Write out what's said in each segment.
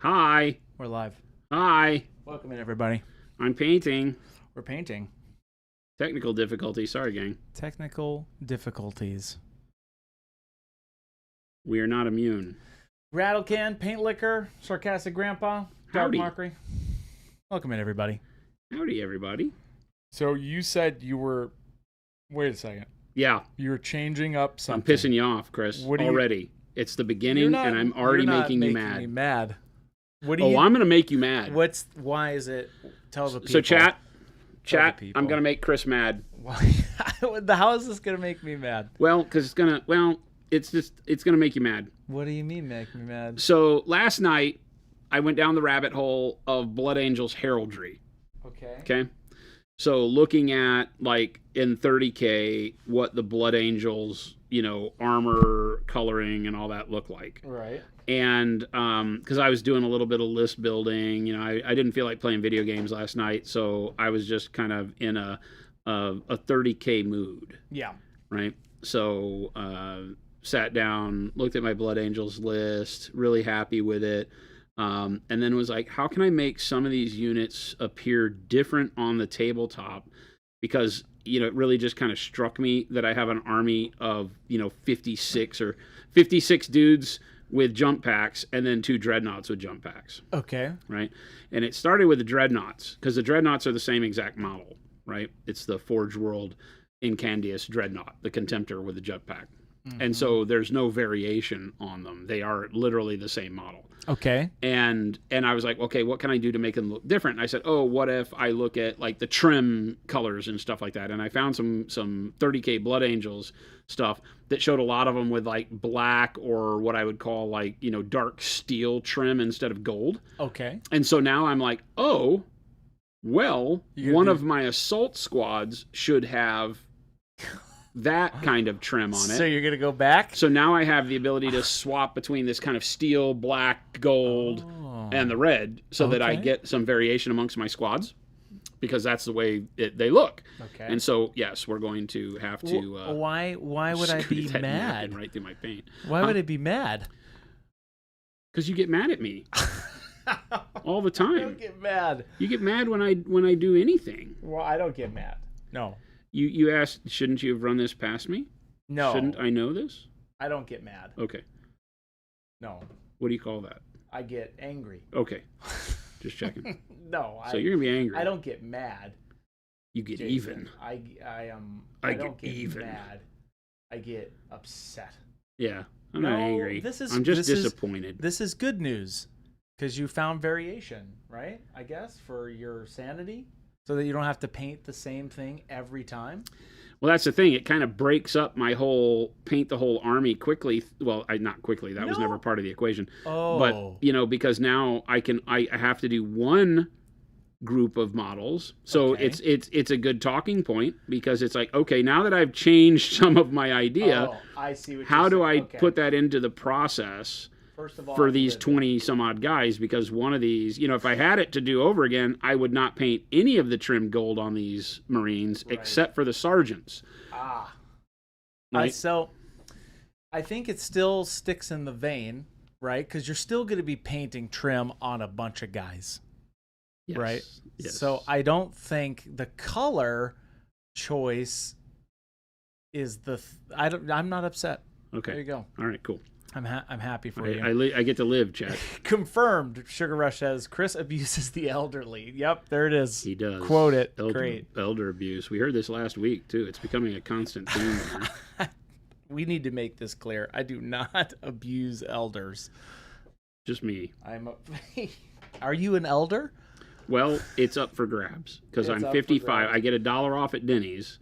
Hi. We're live. Hi. Welcome in, everybody. I'm painting. We're painting. Technical difficulty. Sorry, gang. Technical difficulties. We are not immune. Rattle can, paint liquor, sarcastic grandpa, dark Howdy. mockery. Welcome in, everybody. Howdy, everybody. So you said you were... Wait a second. Yeah, You were changing up something. I'm pissing you off, Chris, What do you- already. It's the You're beginning, not- and I'm already you're not making you me mad. mad. What do Oh, you? I'm going to make you mad. Why is it? Tell the people. So, chat, Tell the people. I'm going to make Chris mad. Why? How is this gonna make me mad? Well, because it's going to make you mad. What do you mean make me mad? So, last night, I went down the rabbit hole of Blood Angel's heraldry. Okay. Okay. So looking at like in 30K what the Blood Angels, armor coloring and all that look like. Right. And because I was doing a little bit of list building, I didn't feel like playing video games last night, so I was just kind of in a 30K mood. Yeah. Right. So sat down, looked at my Blood Angels list, really happy with it. And then was like, how can I make some of these units appear different on the tabletop? Because, it really just kind of struck me that I have an army of, 56 dudes with jump packs and then 2 dreadnoughts with jump packs. Okay. Right. And it started with the dreadnoughts because the dreadnoughts are the same exact model. Right. It's the Forge World Incandius dreadnought, the Contemptor with the jump pack. Mm-hmm. And so there's no variation on them. They are literally the same model. Okay. And I was like, okay, what can I do to make them look different? And I said, oh, what if I look at like the trim colors and stuff like that? And I found some 30K Blood Angels stuff that showed a lot of them with like black or what I would call like, dark steel trim instead of gold. Okay. And so now I'm like, oh, well, one of my assault squads should have that kind of trim on it. So you're gonna go back? So now I have the ability to swap between this kind of steel, black, gold, and the red, so that I get some variation amongst my squads, because that's the way they look. Okay. And so yes, we're going to have to. Why would I be mad? Right through my paint. Why would I be mad? Because you get mad at me all the time. I don't get mad. You get mad when I do anything. Well, I don't get mad. No. You asked, shouldn't you have run this past me? No. Shouldn't I know this? I don't get mad. Okay. No. What do you call that? I get angry. Okay. Just checking. No. So you're gonna be angry. I don't get mad. You get Jason. even. I don't get even mad. I get upset. Yeah. I'm not angry. I'm just disappointed. This is good news, because you found variation, right? I guess, for your sanity, so that you don't have to paint the same thing every time. Well, that's the thing. It kind of breaks up my whole paint the whole army quickly. Well, not quickly. That was never part of the equation. Oh. But because now I have to do one group of models. So it's a good talking point, because it's like, okay, now that I've changed some of my idea, I see what how do I Okay. put that into the process? First of all, For these 20 some odd guys, because one of these, if I had it to do over again, I would not paint any of the trim gold on these Marines except for the sergeants. Right? So I think it still sticks in the vein, right? Because you're still going to be painting trim on a bunch of guys, Yes. right? Yes. So I don't think the color choice is I'm not upset. Okay. There you go. All right, cool. I'm happy for you. I get to live, Chad. Confirmed. Sugar Rush says Chris abuses the elderly. Yep, there it is. He does. Quote it. Great. Elder abuse. We heard this last week, too. It's becoming a constant theme. We need to make this clear. I do not abuse elders. Just me. Are you an elder? Well, it's up for grabs, because I'm 55. I get $1 off at Denny's,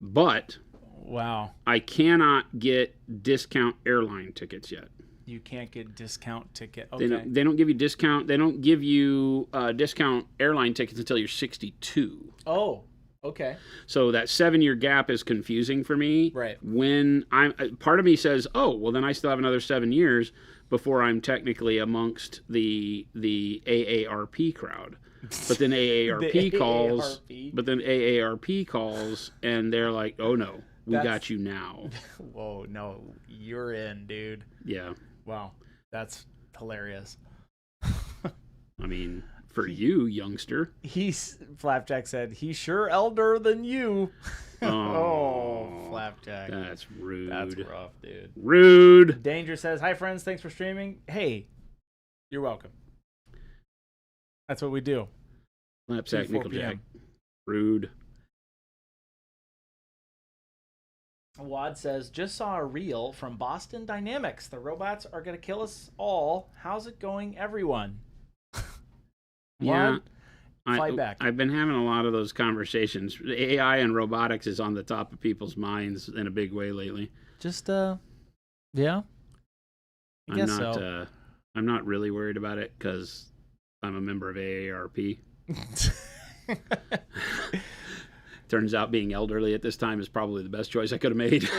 but wow, I cannot get discount airline tickets yet. You can't get discount ticket. Okay. They don't give you discount. They don't give you discount airline tickets until you're 62. Oh, okay. So that 7-year gap is confusing for me. Right. When part of me says, oh, well, then I still have another 7 years before I'm technically amongst the AARP crowd. But then AARP calls. But then AARP calls, and they're like, oh no, we got you now. Whoa, no, you're in, dude. Yeah. Wow, that's hilarious. I mean, for you, youngster. Flapjack said, he's sure elder than you. Oh, Flapjack. That's rude. That's rough, dude. Rude. Danger says, hi, friends. Thanks for streaming. Hey, you're welcome. That's what we do. Flapsack 4 Nickeljack. p.m. Rude. Wad says, just saw a reel from Boston Dynamics. The robots are going to kill us all. How's it going, everyone? Yeah. Wad, fight back. I've been having a lot of those conversations. AI and robotics is on the top of people's minds in a big way lately. Just, yeah. I guess so. I'm not really worried about it because I'm a member of AARP. Turns out being elderly at this time is probably the best choice I could have made.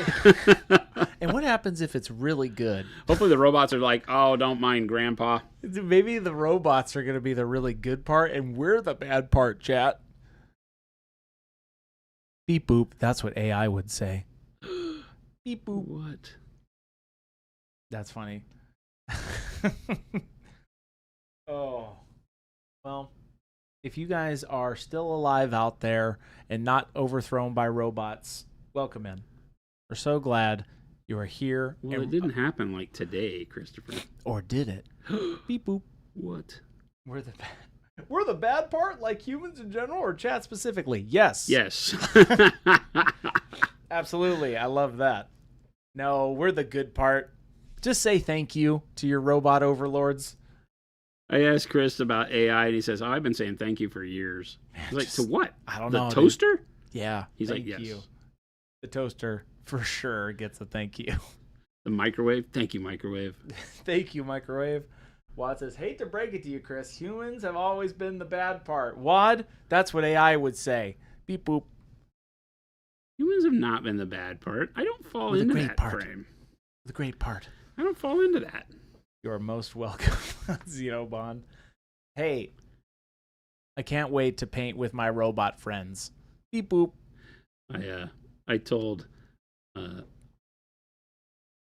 And what happens if it's really good? Hopefully the robots are like, oh, don't mind Grandpa. Maybe the robots are going to be the really good part, and we're the bad part, chat. Beep boop. That's what AI would say. Beep boop. What? That's funny. Oh. Well, if you guys are still alive out there and not overthrown by robots, welcome in. We're so glad you are here. Well, it didn't happen like today, Christopher. Or did it? Beep boop. What? We're the bad part, like humans in general, or chat specifically? Yes. Yes. Absolutely. I love that. No, we're the good part. Just say thank you to your robot overlords. I asked Chris about AI, and he says, oh, I've been saying thank you for years. I was like, to what? I don't the know. The toaster? Dude. Yeah. He's thank like, yes. you. The toaster, for sure, gets a thank you. The microwave? Thank you, microwave. Thank you, microwave. Wad says, hate to break it to you, Chris. Humans have always been the bad part. Wad, that's what AI would say. Beep boop. Humans have not been the bad part. I don't fall into that frame. The great part. I don't fall into that. You're most welcome, Xenobond. Hey, I can't wait to paint with my robot friends. Beep boop. I told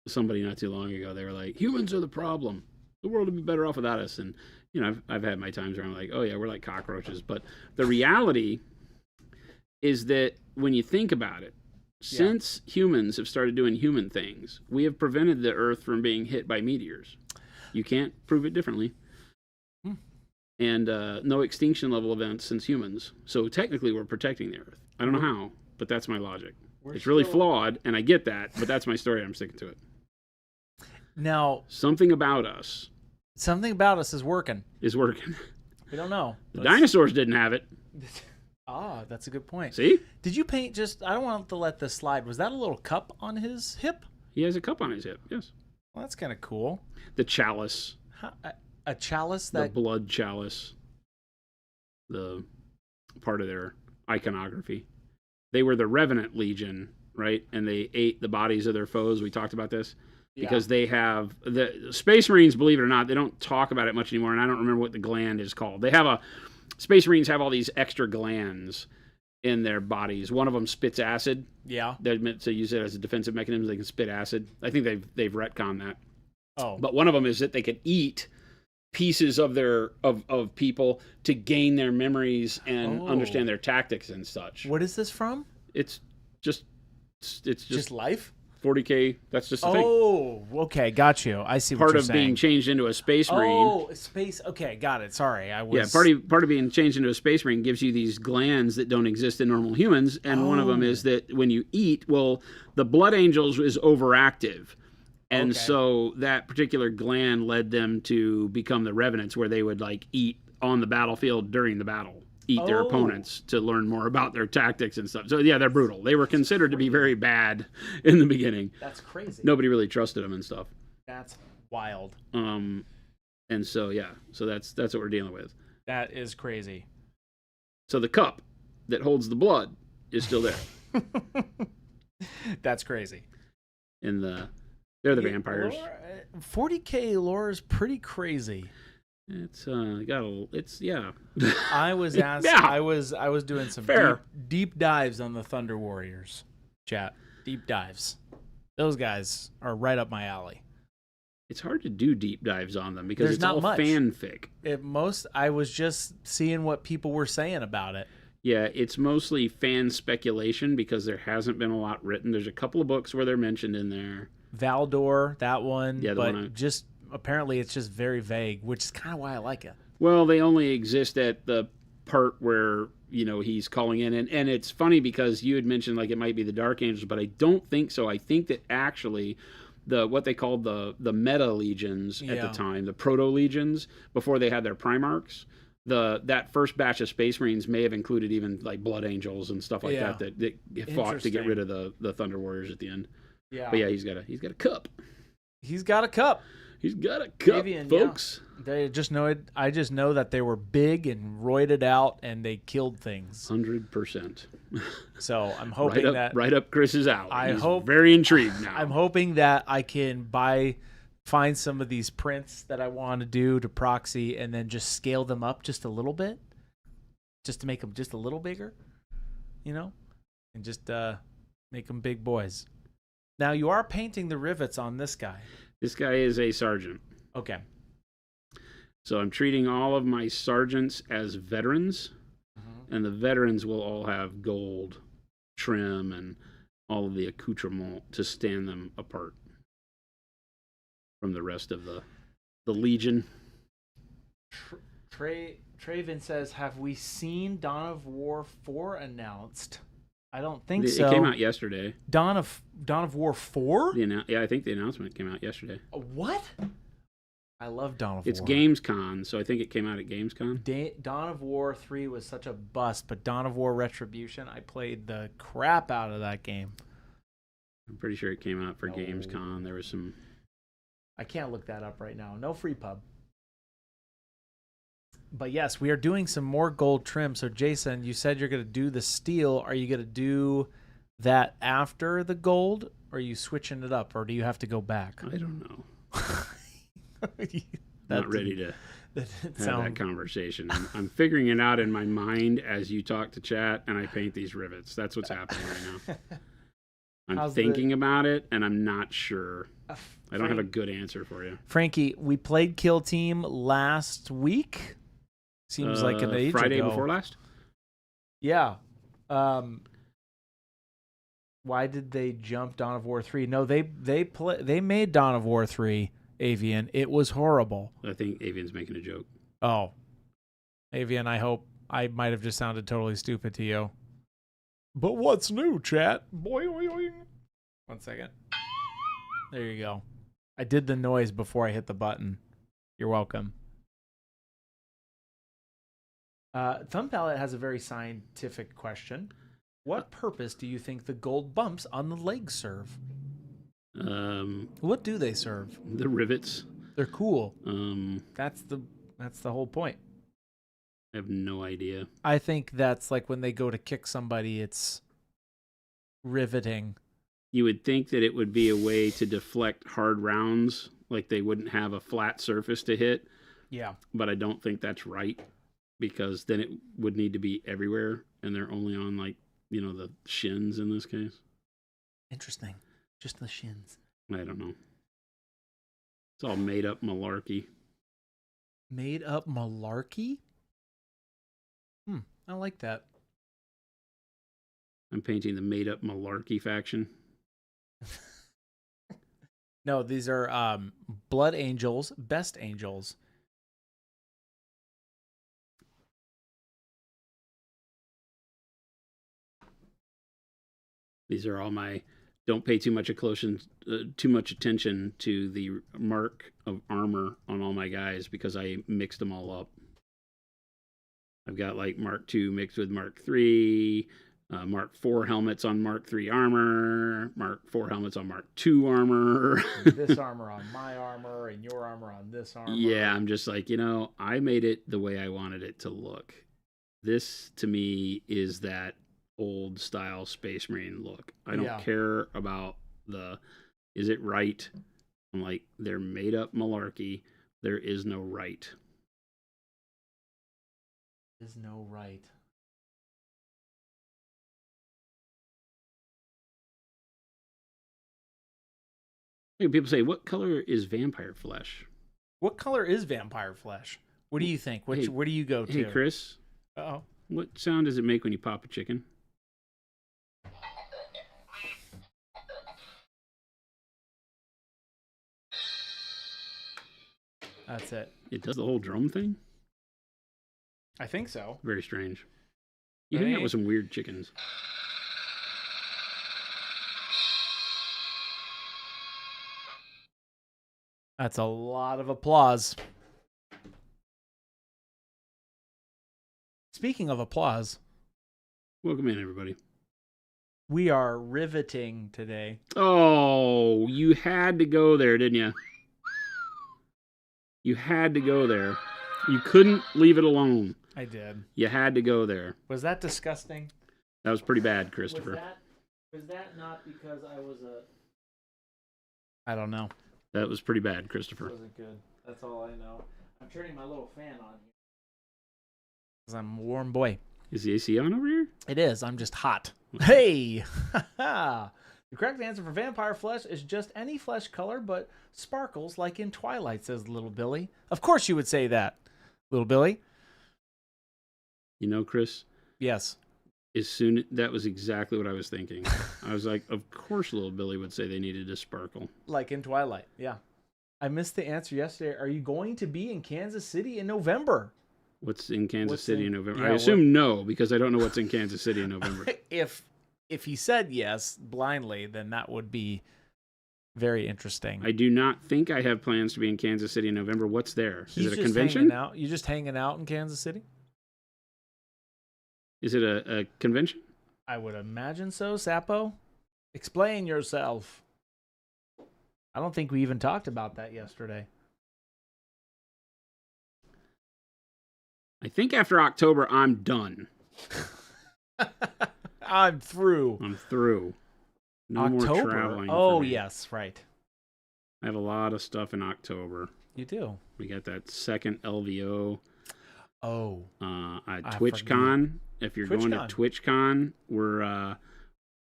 somebody not too long ago, they were like, humans are the problem. The world would be better off without us. And, you know, I've had my times where I'm like, oh, yeah, we're like cockroaches. But the reality is that when you think about it, since humans have started doing human things, we have prevented the Earth from being hit by meteors. You can't prove it differently. And no extinction level events since humans. So technically we're protecting the Earth. I don't know how, but that's my logic. It's really flawed, and I get that, but that's my story. I'm sticking to it. Now, something about us is working. We don't know. The dinosaurs didn't have it. Ah, that's a good point. See? Did you paint I don't want to let this slide. Was that a little cup on his hip? He has a cup on his hip, yes. Well, that's kind of cool. The chalice. A chalice? The blood chalice. The part of their iconography. They were the Revenant Legion, right? And they ate the bodies of their foes. We talked about this. Because they have... The Space Marines, believe it or not, they don't talk about it much anymore, and I don't remember what the gland is called. Space Marines have all these extra glands in their bodies. One of them spits acid. Yeah. They're meant to use it as a defensive mechanism. They can spit acid. I think they've retconned that. Oh. But one of them is that they can eat pieces of of people to gain their memories and understand their tactics and such. What is this from? It's just life? 40K. That's just a thing. Oh, okay, got you. I see what you're saying. Part of being changed into a Space Marine. Oh, space. Okay, got it. Sorry, I was. Yeah, part of being changed into a Space Marine gives you these glands that don't exist in normal humans, and one of them is that when you eat, the Blood Angels is overactive. And so that particular gland led them to become the Revenants, where they would eat on the battlefield during the battle, eat their opponents to learn more about their tactics and stuff. So yeah, they're brutal. They were considered to be very bad in the beginning. That's crazy. Nobody really trusted them and stuff. That's wild. And so that's what we're dealing with. That is crazy. So the cup that holds the blood is still there. That's crazy. And they're the vampires. 40K lore is pretty crazy. It's I was asked. Yeah. I was doing some deep dives on the Thunder Warriors. Chat, deep dives. Those guys are right up my alley. It's hard to do deep dives on them because There's it's not all much. fanfic. I was just seeing what people were saying about it. Yeah, it's mostly fan speculation because there hasn't been a lot written. There's a couple of books where they're mentioned in there. Valdor, that one, Yeah, the but one just apparently it's just very vague, which is kind of why I like it. Well, they only exist at the part where he's calling in, and it's funny because you had mentioned like it might be the Dark Angels, but I don't think so. I think that actually what they called the meta legions at the time, the proto legions before they had their Primarchs. That first batch of Space Marines may have included even like Blood Angels and stuff like that fought to get rid of the Thunder Warriors at the end. Yeah, but yeah, he's got a cup. He's got a cup. He's got a cup, Avian, folks. Yeah. They just know it. I just know that they were big and roided out, and they killed things. 100%. So I'm hoping right up Chris's alley. I He's hope very intrigued now. I'm hoping that I can find some of these prints that I want to do to proxy, and then just scale them up just a little bit, just to make them just a little bigger, and just make them big boys. Now you are painting the rivets on this guy. This guy is a sergeant. Okay. So I'm treating all of my sergeants as veterans, and the veterans will all have gold trim and all of the accoutrement to stand them apart from the rest of the Legion. Traven says, have we seen Dawn of War 4 announced? I don't think so. It came out yesterday. Dawn of War 4? Yeah, I think the announcement came out yesterday. What? I love Dawn of War. It's Gamescom, so I think it came out at Gamescom. Dawn of War 3 was such a bust, but Dawn of War Retribution, I played the crap out of that game. I'm pretty sure it came out for Gamescom. There was some... I can't look that up right now. No free pub. But yes, we are doing some more gold trim. So Jason, you said you're going to do the steel. Are you going to do that after the gold? Or are you switching it up? Or do you have to go back? I don't know. Not ready to have that conversation. I'm figuring it out in my mind as you talk to chat and I paint these rivets. That's what's happening right now. I'm thinking about it and I'm not sure. I don't have a good answer for you. Frankie, we played Kill Team last week. Seems like an age Friday ago. before last? Yeah. Why did they jump Dawn of War 3? No, they made Dawn of War 3, Avian. It was horrible. I think Avian's making a joke. Oh. Avian, I hope I might have just sounded totally stupid to you. But what's new, chat? Boing. 1 second. There you go. I did the noise before I hit the button. You're welcome. Thumb Palette has a very scientific question. What purpose do you think the gold bumps on the legs serve? What do they serve? The rivets. They're cool. That's the whole point. I have no idea. I think that's like when they go to kick somebody, it's riveting. You would think that it would be a way to deflect hard rounds, like they wouldn't have a flat surface to hit. Yeah. But I don't think that's right, because then it would need to be everywhere, and they're only on, like, the shins in this case. Interesting. Just the shins. I don't know. It's all made up malarkey. Made up malarkey? I like that. I'm painting the made up malarkey faction. No, these are Blood Angels, Best Angels. These are all my... Don't pay too much attention to the mark of armor on all my guys, because I mixed them all up. I've got like Mark II mixed with Mark III, Mark IV helmets on Mark III armor, Mark IV helmets on Mark II armor. This armor on my armor, and your armor on this armor. Yeah, I'm just like, I made it the way I wanted it to look. This, to me, is that old style Space Marine look. I don't care about is it right? I'm like, they're made up malarkey. There is no right. There's no right. Like people say, what color is vampire flesh? What color is vampire flesh? What do you think? Hey, Where do you go to? Hey, Chris, Uh-oh. what sound does it make when you pop a chicken? That's it. It does the whole drum thing? I think so. Very strange. You hang out with some weird chickens. That's a lot of applause. Speaking of applause, Welcome in, everybody. we are riveting today. Oh, you had to go there, didn't you? You had to go there. You couldn't leave it alone. I did. You had to go there. Was that disgusting? That was pretty bad, Christopher. Was that not because I was a... I don't know. That was pretty bad, Christopher. Wasn't good. That's all I know. I'm turning my little fan on here. Because I'm a warm boy. Is the AC on over here? It is. I'm just hot. Hey! The correct answer for vampire flesh is just any flesh color, but sparkles like in Twilight, says little Billy. Of course you would say that, little Billy. You know, Chris, Yes. that was exactly what I was thinking. I was like, of course little Billy would say they needed to sparkle. Like in Twilight, yeah. I missed the answer yesterday. Are you going to be in Kansas City in November? What's in Kansas City in November? Yeah, I assume no, because I don't know what's in Kansas City in November. If he said yes blindly, then that would be very interesting. I do not think I have plans to be in Kansas City in November. What's there? He's Is it a just convention? hanging out. You just hanging out in Kansas City? Is it a convention? I would imagine so, Sapo. Explain yourself. I don't think we even talked about that yesterday. I think after October, I'm done. I'm through. I'm through. No October. more traveling. Oh, for me. yes, right. I have a lot of stuff in October. You do. We got that second LVO. Oh. TwitchCon. If you're going to TwitchCon, we're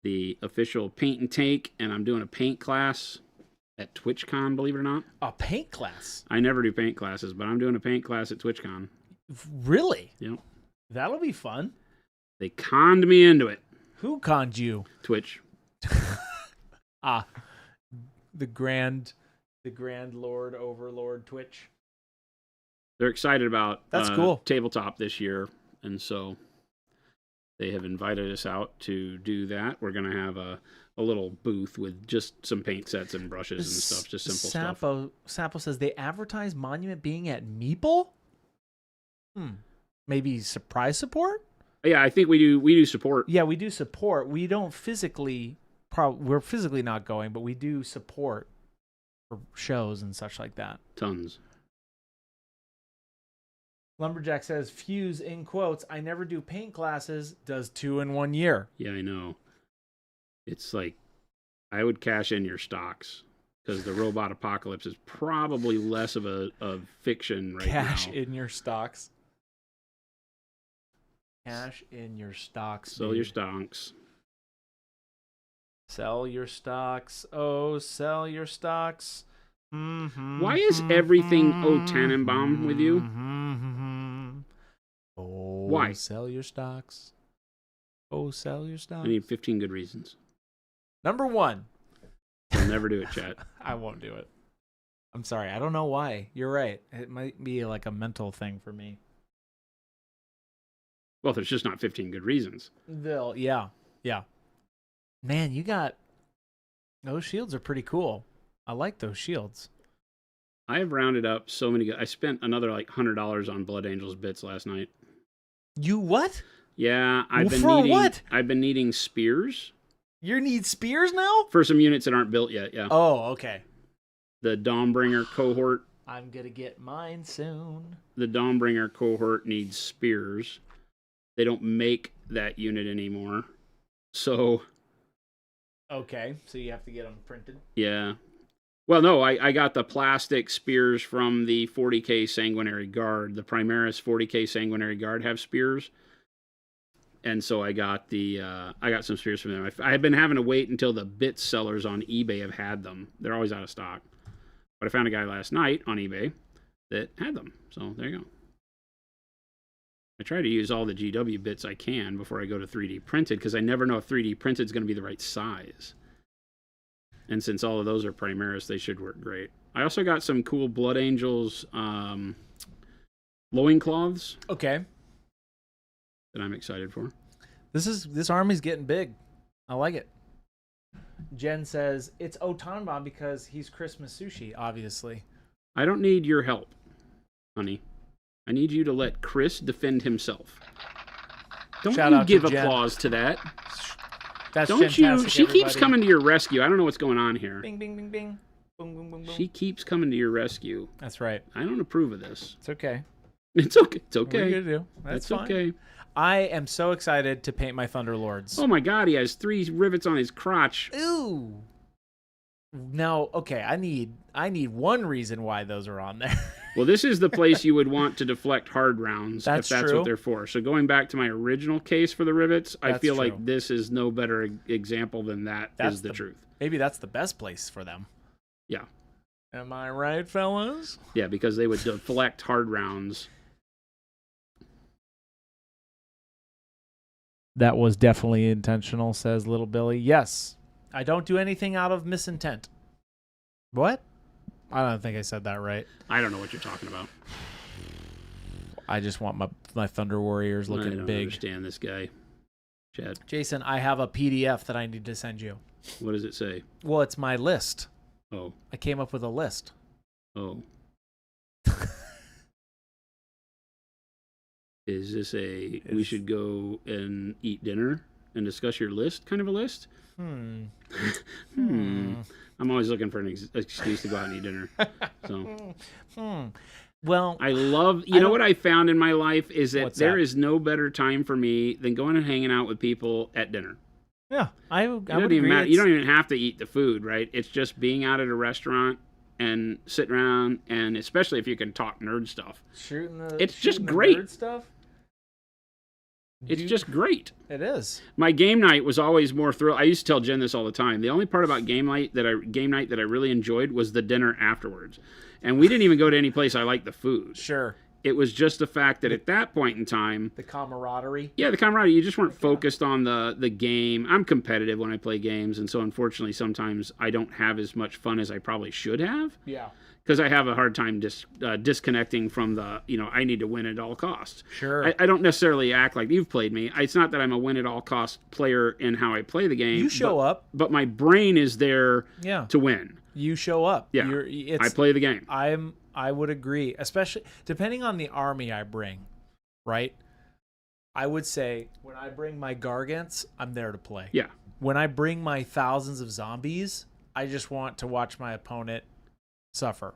the official paint and take, and I'm doing a paint class at TwitchCon, believe it or not. A paint class? I never do paint classes, but I'm doing a paint class at TwitchCon. Really? Yep. That'll be fun. They conned me into it. Who conned you? Twitch. The grand lord overlord Twitch. They're excited about That's cool. tabletop this year, and so they have invited us out to do that. We're going to have a little booth with just some paint sets and brushes and stuff, just simple stuff. Sapo says they advertise Monument being at Meeple? Maybe surprise support? Yeah, I think we do support. Yeah, we do support. We don't physically, we're physically not going, but we do support for shows and such like that. Tons. Lumberjack says, Fuse in quotes, I never do paint classes, does 2 in 1 year. Yeah, I know. It's like, I would cash in your stocks because the robot apocalypse is probably less of a fiction right now. Cash in your stocks. Cash in your stocks. Sell your stocks. Sell your stocks. Oh, sell your stocks. Why is everything O Tannenbaum with you? Oh, Why? Sell your stocks. Oh, sell your stocks. I need 15 good reasons. Number 1. I'll never do it, chat. I won't do it. I'm sorry. I don't know why. You're right. It might be like a mental thing for me. Well, there's just not 15 good reasons. Yeah. Man, you got... Those shields are pretty cool. I like those shields. I have rounded up so many. I spent another like $100 on Blood Angels bits last night. You what? Yeah, what? I've been needing spears. You need spears now? For some units that aren't built yet, yeah. Oh, okay. The Dawnbringer cohort. I'm going to get mine soon. The Dawnbringer cohort needs spears. They don't make that unit anymore. So... Okay, so you have to get them printed? Yeah. Well, no, I got the plastic spears from the 40k Sanguinary Guard. The Primaris 40k Sanguinary Guard have spears. And so I got some spears from them. I had been having to wait until the bits sellers on eBay have had them. They're always out of stock. But I found a guy last night on eBay that had them. So there you go. I try to use all the GW bits I can before I go to 3D printed, because I never know if 3D printed is going to be the right size. And since all of those are Primaris, they should work great. I also got some cool Blood Angels loincloths. Okay. That I'm excited for. This army's getting big. I like it. Jen says it's Otanban because he's Christmas sushi, obviously. I don't need your help, honey. I need you to let Chris defend himself. Don't Shout you out give to Jen. applause to that. That's Don't fantastic, you? She keeps everybody. coming to your rescue. I don't know what's going on here. Bing, bing, bing, bing. Boom, boom, boom, boom. She keeps coming to your rescue. That's right. I don't approve of this. It's okay. It's okay. It's What are you okay. gonna do? That's fine. okay. I am so excited to paint my Thunderlords. Oh my God, he has 3 rivets on his crotch. Ooh. Now, okay, I need one reason why those are on there. Well, this is the place you would want to deflect hard rounds That's if that's true. what they're for. So going back to my original case for the rivets, I That's feel true. like this is no better example than That's is the truth. Maybe that's the best place for them. Yeah. Am I right, fellas? Yeah, because they would deflect hard rounds. That was definitely intentional, says Little Billy. Yes. I don't do anything out of misintent. What? I don't think I said that right. I don't know what you're talking about. I just want my Thunder Warriors I looking don't big. understand this guy. Chad, Jason, I have a PDF that I need to send you. what does it say? Well, it's my list. Oh, I came up with a list. oh. Is this we should go and eat dinner and discuss your list kind of a list? I'm always looking for an excuse to go out and eat dinner. So Well, I love, you know what I found in my life is that What's there that? is no better time for me than going and hanging out with people at dinner. yeah, I It would doesn't even agree. matter. You don't even have to eat the food, right? It's just being out at a restaurant and sit around, and especially if you can talk nerd stuff. It's just great. Nerd stuff. It's just great. It is. My game night was always more thrill. I used to tell Jen this all the time. The only part about game night that I really enjoyed was the dinner afterwards. And we didn't even go to any place I liked the food. Sure. It was just the fact that at that point in time, The camaraderie. yeah, the camaraderie, you just weren't focused on the game. I'm competitive when I play games, and so unfortunately sometimes I don't have as much fun as I probably should have. Yeah. Because I have a hard time disconnecting from I need to win at all costs. Sure. I don't necessarily act like you've played me. It's not that I'm a win at all cost player in how I play the game. You show up. But my brain is there Yeah. to win. You show up. Yeah. It's, I play the game. I would agree, especially depending on the army I bring, right? I would say when I bring my Gargants, I'm there to play. Yeah. When I bring my thousands of zombies, I just want to watch my opponent suffer.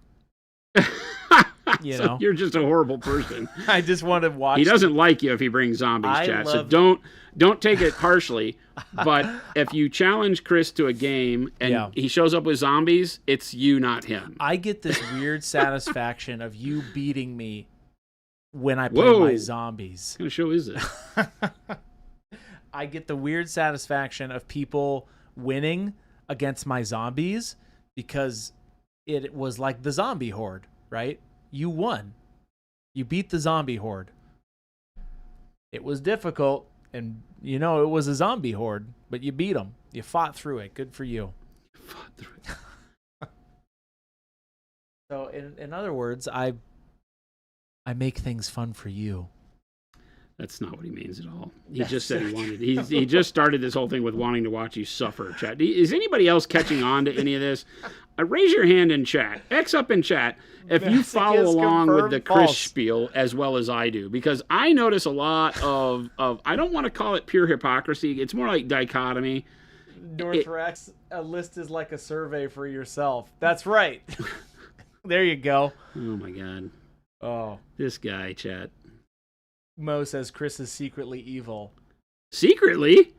You So know? you're just a horrible person. I just want to watch. He doesn't like you if he brings zombies, I chat. So love- don't take it harshly. But if you challenge Chris to a game and Yeah. he shows up with zombies, it's you, not him. I get this weird satisfaction of you beating me when I play Whoa. my zombies. What kind of show is this? I get the weird satisfaction of people winning against my zombies because it was like the zombie horde, right? You won. You beat the zombie horde. It was difficult, and it was a zombie horde, but you beat them. You fought through it. Good for you. So, in other words, I make things fun for you. That's not what he means at all. He just said he wanted. He just started this whole thing with wanting to watch you suffer. Chat. Is anybody else catching on to any of this? Raise your hand in chat. X up in chat if you follow Messages along with the confirmed Chris false. spiel as well as I do, because I notice a lot of I don't want to call it pure hypocrisy. It's more like dichotomy. Northrex, a list is like a survey for yourself. That's right. There you go. Oh my God, Oh. this guy, chat. Mo says Chris is secretly evil. Secretly,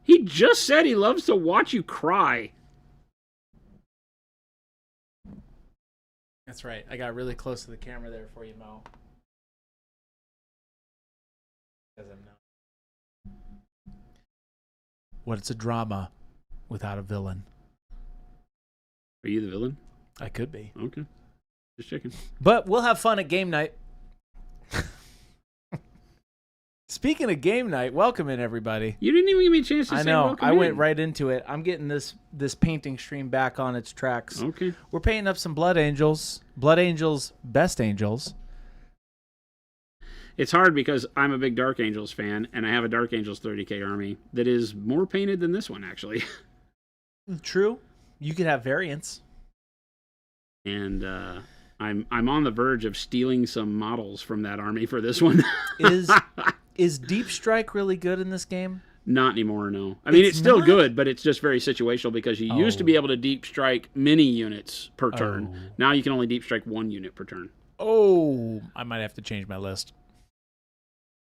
he just said he loves to watch you cry. That's right. I got really close to the camera there for you, Mo. Because I'm not. What's a drama without a villain? Are you the villain? I could be. Okay. Just checking. But we'll have fun at game night. Speaking of game night, welcome in, everybody. You didn't even give me a chance to I say know. welcome I in. went right into it. I'm getting this painting stream back on its tracks. Okay. We're painting up some Blood Angels. Blood Angels, best angels. It's hard because I'm a big Dark Angels fan, and I have a Dark Angels 30K army that is more painted than this one, actually. True. You could have variants. And I'm on the verge of stealing some models from that army for this one. Is Deep Strike really good in this game? Not anymore, no. I mean, it's still not? good, but it's just very situational because you used to be able to deep strike many units per turn. Oh. Now you can only deep strike 1 unit per turn. Oh, I might have to change my list.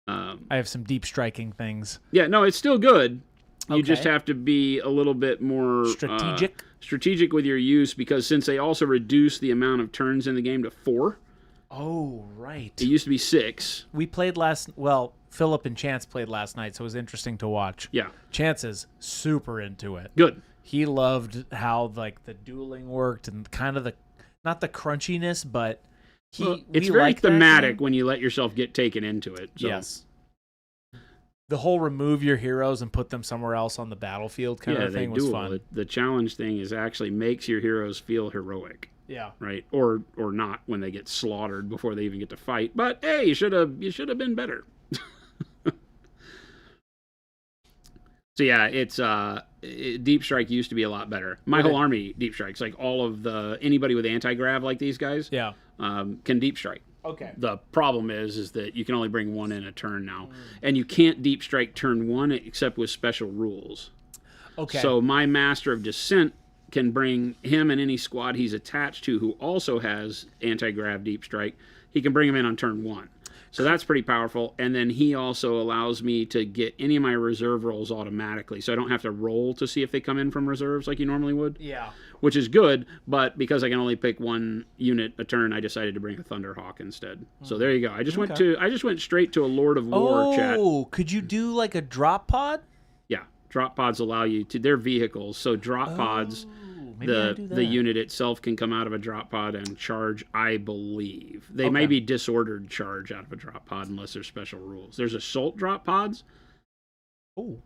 I have some deep striking things. Yeah, no, it's still good. You Okay. just have to be a little bit more strategic with your use, because since they also reduce the amount of turns in the game to 4. Oh, right. It used to be 6. We played Philip and Chance played last night, so it was interesting to watch. Yeah. Chance is super into it. Good. He loved how the dueling worked and kind of not the crunchiness, but it's very thematic when you let yourself get taken into it. So. Yes. The whole remove your heroes and put them somewhere else on the battlefield kind of thing was fun. The challenge thing is actually makes your heroes feel heroic. Yeah. Right. Or not when they get slaughtered before they even get to fight. But hey, you should have been better. So yeah, it's Deep Strike used to be a lot better. My whole army Deep Strikes, like all of anybody with anti-grav like these guys, yeah, can Deep Strike. Okay. The problem is that you can only bring 1 in a turn now, and you can't Deep Strike turn 1 except with special rules. Okay. So my Master of Descent can bring him and any squad he's attached to who also has anti-grav Deep Strike. He can bring him in on turn 1. So that's pretty powerful. And then he also allows me to get any of my reserve rolls automatically. So I don't have to roll to see if they come in from reserves like you normally would. Yeah. Which is good, but because I can only pick 1 unit a turn, I decided to bring a Thunderhawk instead. So there you go. I just went straight to a Lord of War chat. Oh, could you do like a drop pod? Yeah. Drop pods allow you to, they're vehicles. So drop pods, the unit itself can come out of a drop pod and charge, I believe. They may be disordered charge out of a drop pod unless there's special rules. There's assault drop pods. Oh.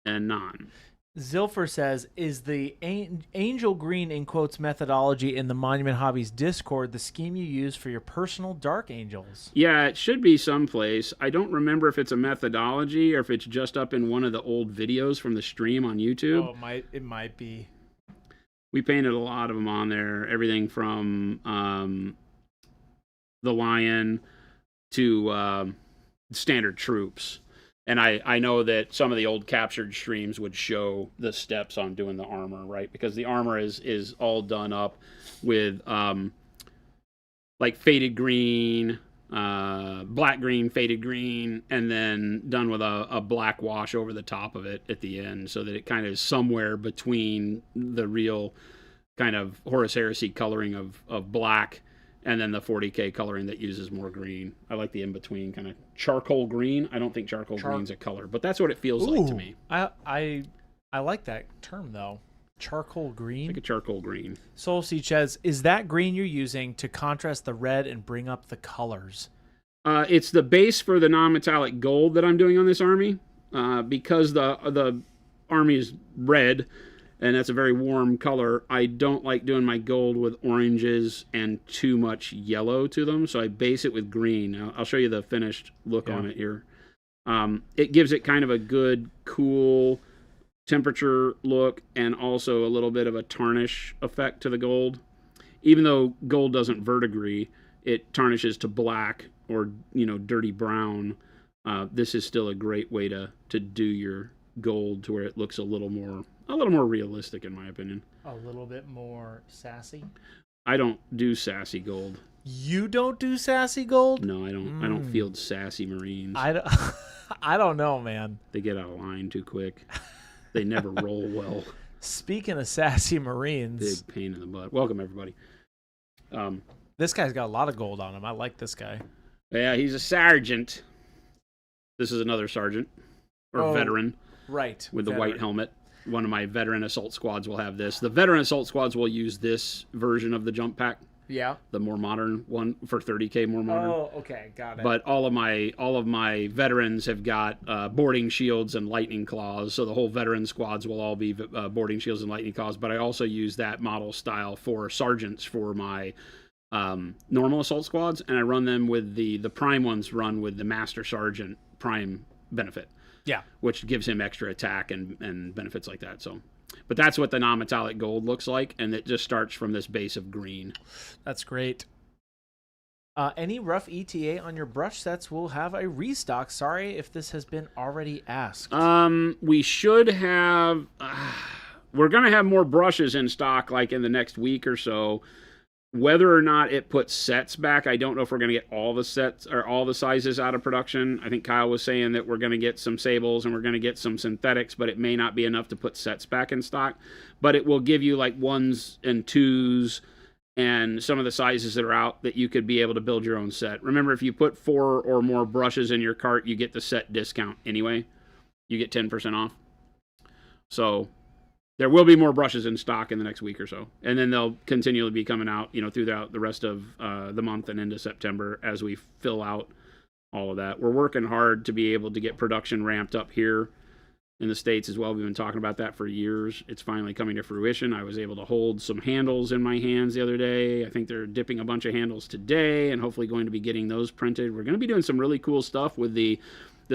And non. Zilfer says, is the angel green in quotes methodology in the Monument Hobbies Discord the scheme you use for your personal Dark Angels? Yeah, it should be someplace. I don't remember if it's a methodology or if it's just up in one of the old videos from the stream on YouTube. Oh, it might be. We painted a lot of them on there. Everything from the Lion to standard troops. And I know that some of the old captured streams would show the steps on doing the armor, right? Because the armor is all done up with like faded green, black green, faded green, and then done with a black wash over the top of it at the end, so that it kind of is somewhere between the real kind of Horus Heresy coloring of black and then the 40K coloring that uses more green. I like the in-between kind of charcoal green. I don't think charcoal green's a color, but that's what it feels like to me. I like that term, though. Charcoal green? Like a charcoal green. Soul Siege says, is that green you're using to contrast the red and bring up the colors? It's the base for the non-metallic gold that I'm doing on this army. Because the army is red, and that's a very warm color, I don't like doing my gold with oranges and too much yellow to them, so I base it with green. I'll show you the finished look on it here. It gives it kind of a good, cool temperature look and also a little bit of a tarnish effect to the gold. Even though gold doesn't verdigris, it tarnishes to black or, dirty brown. This is still a great way to do your gold to where it looks a little more realistic, in my opinion. A little bit more sassy? I don't do sassy gold. You don't do sassy gold? No, I don't. I don't field sassy Marines. I don't know, man. They get out of line too quick. They never roll well. Speaking of sassy Marines, big pain in the butt. Welcome, everybody. This guy's got a lot of gold on him. I like this guy. Yeah, he's a sergeant. This is another sergeant or veteran. Right. with the white helmet. One of my veteran assault squads will have this. The veteran assault squads will use this version of the jump pack, Yeah. the more modern one for 30K more modern. Oh, okay, got it. But all of my veterans have got boarding shields and lightning claws, so the whole veteran squads will all be boarding shields and lightning claws. But I also use that model style for sergeants for my normal assault squads, and I run them with the prime ones run with the master sergeant prime benefit. Yeah. Which gives him extra attack and benefits like that. So, but that's what the non-metallic gold looks like, and it just starts from this base of green. That's great. Any rough ETA on your brush sets? We'll have a restock. Sorry if this has been already asked. We should have. We're gonna have more brushes in stock, like in the next week or so. Whether or not it puts sets back, I don't know if we're going to get all the sets or all the sizes out of production. I think Kyle was saying that we're going to get some sables and we're going to get some synthetics, but it may not be enough to put sets back in stock. But it will give you like 1s and 2s and some of the sizes that are out that you could be able to build your own set. Remember, if you put 4 or more brushes in your cart, you get the set discount anyway. You get 10% off. So there will be more brushes in stock in the next week or so. And then they'll continually be coming out, throughout the rest of the month and into September as we fill out all of that. We're working hard to be able to get production ramped up here in the States as well. We've been talking about that for years. It's finally coming to fruition. I was able to hold some handles in my hands the other day. I think they're dipping a bunch of handles today and hopefully going to be getting those printed. We're going to be doing some really cool stuff with the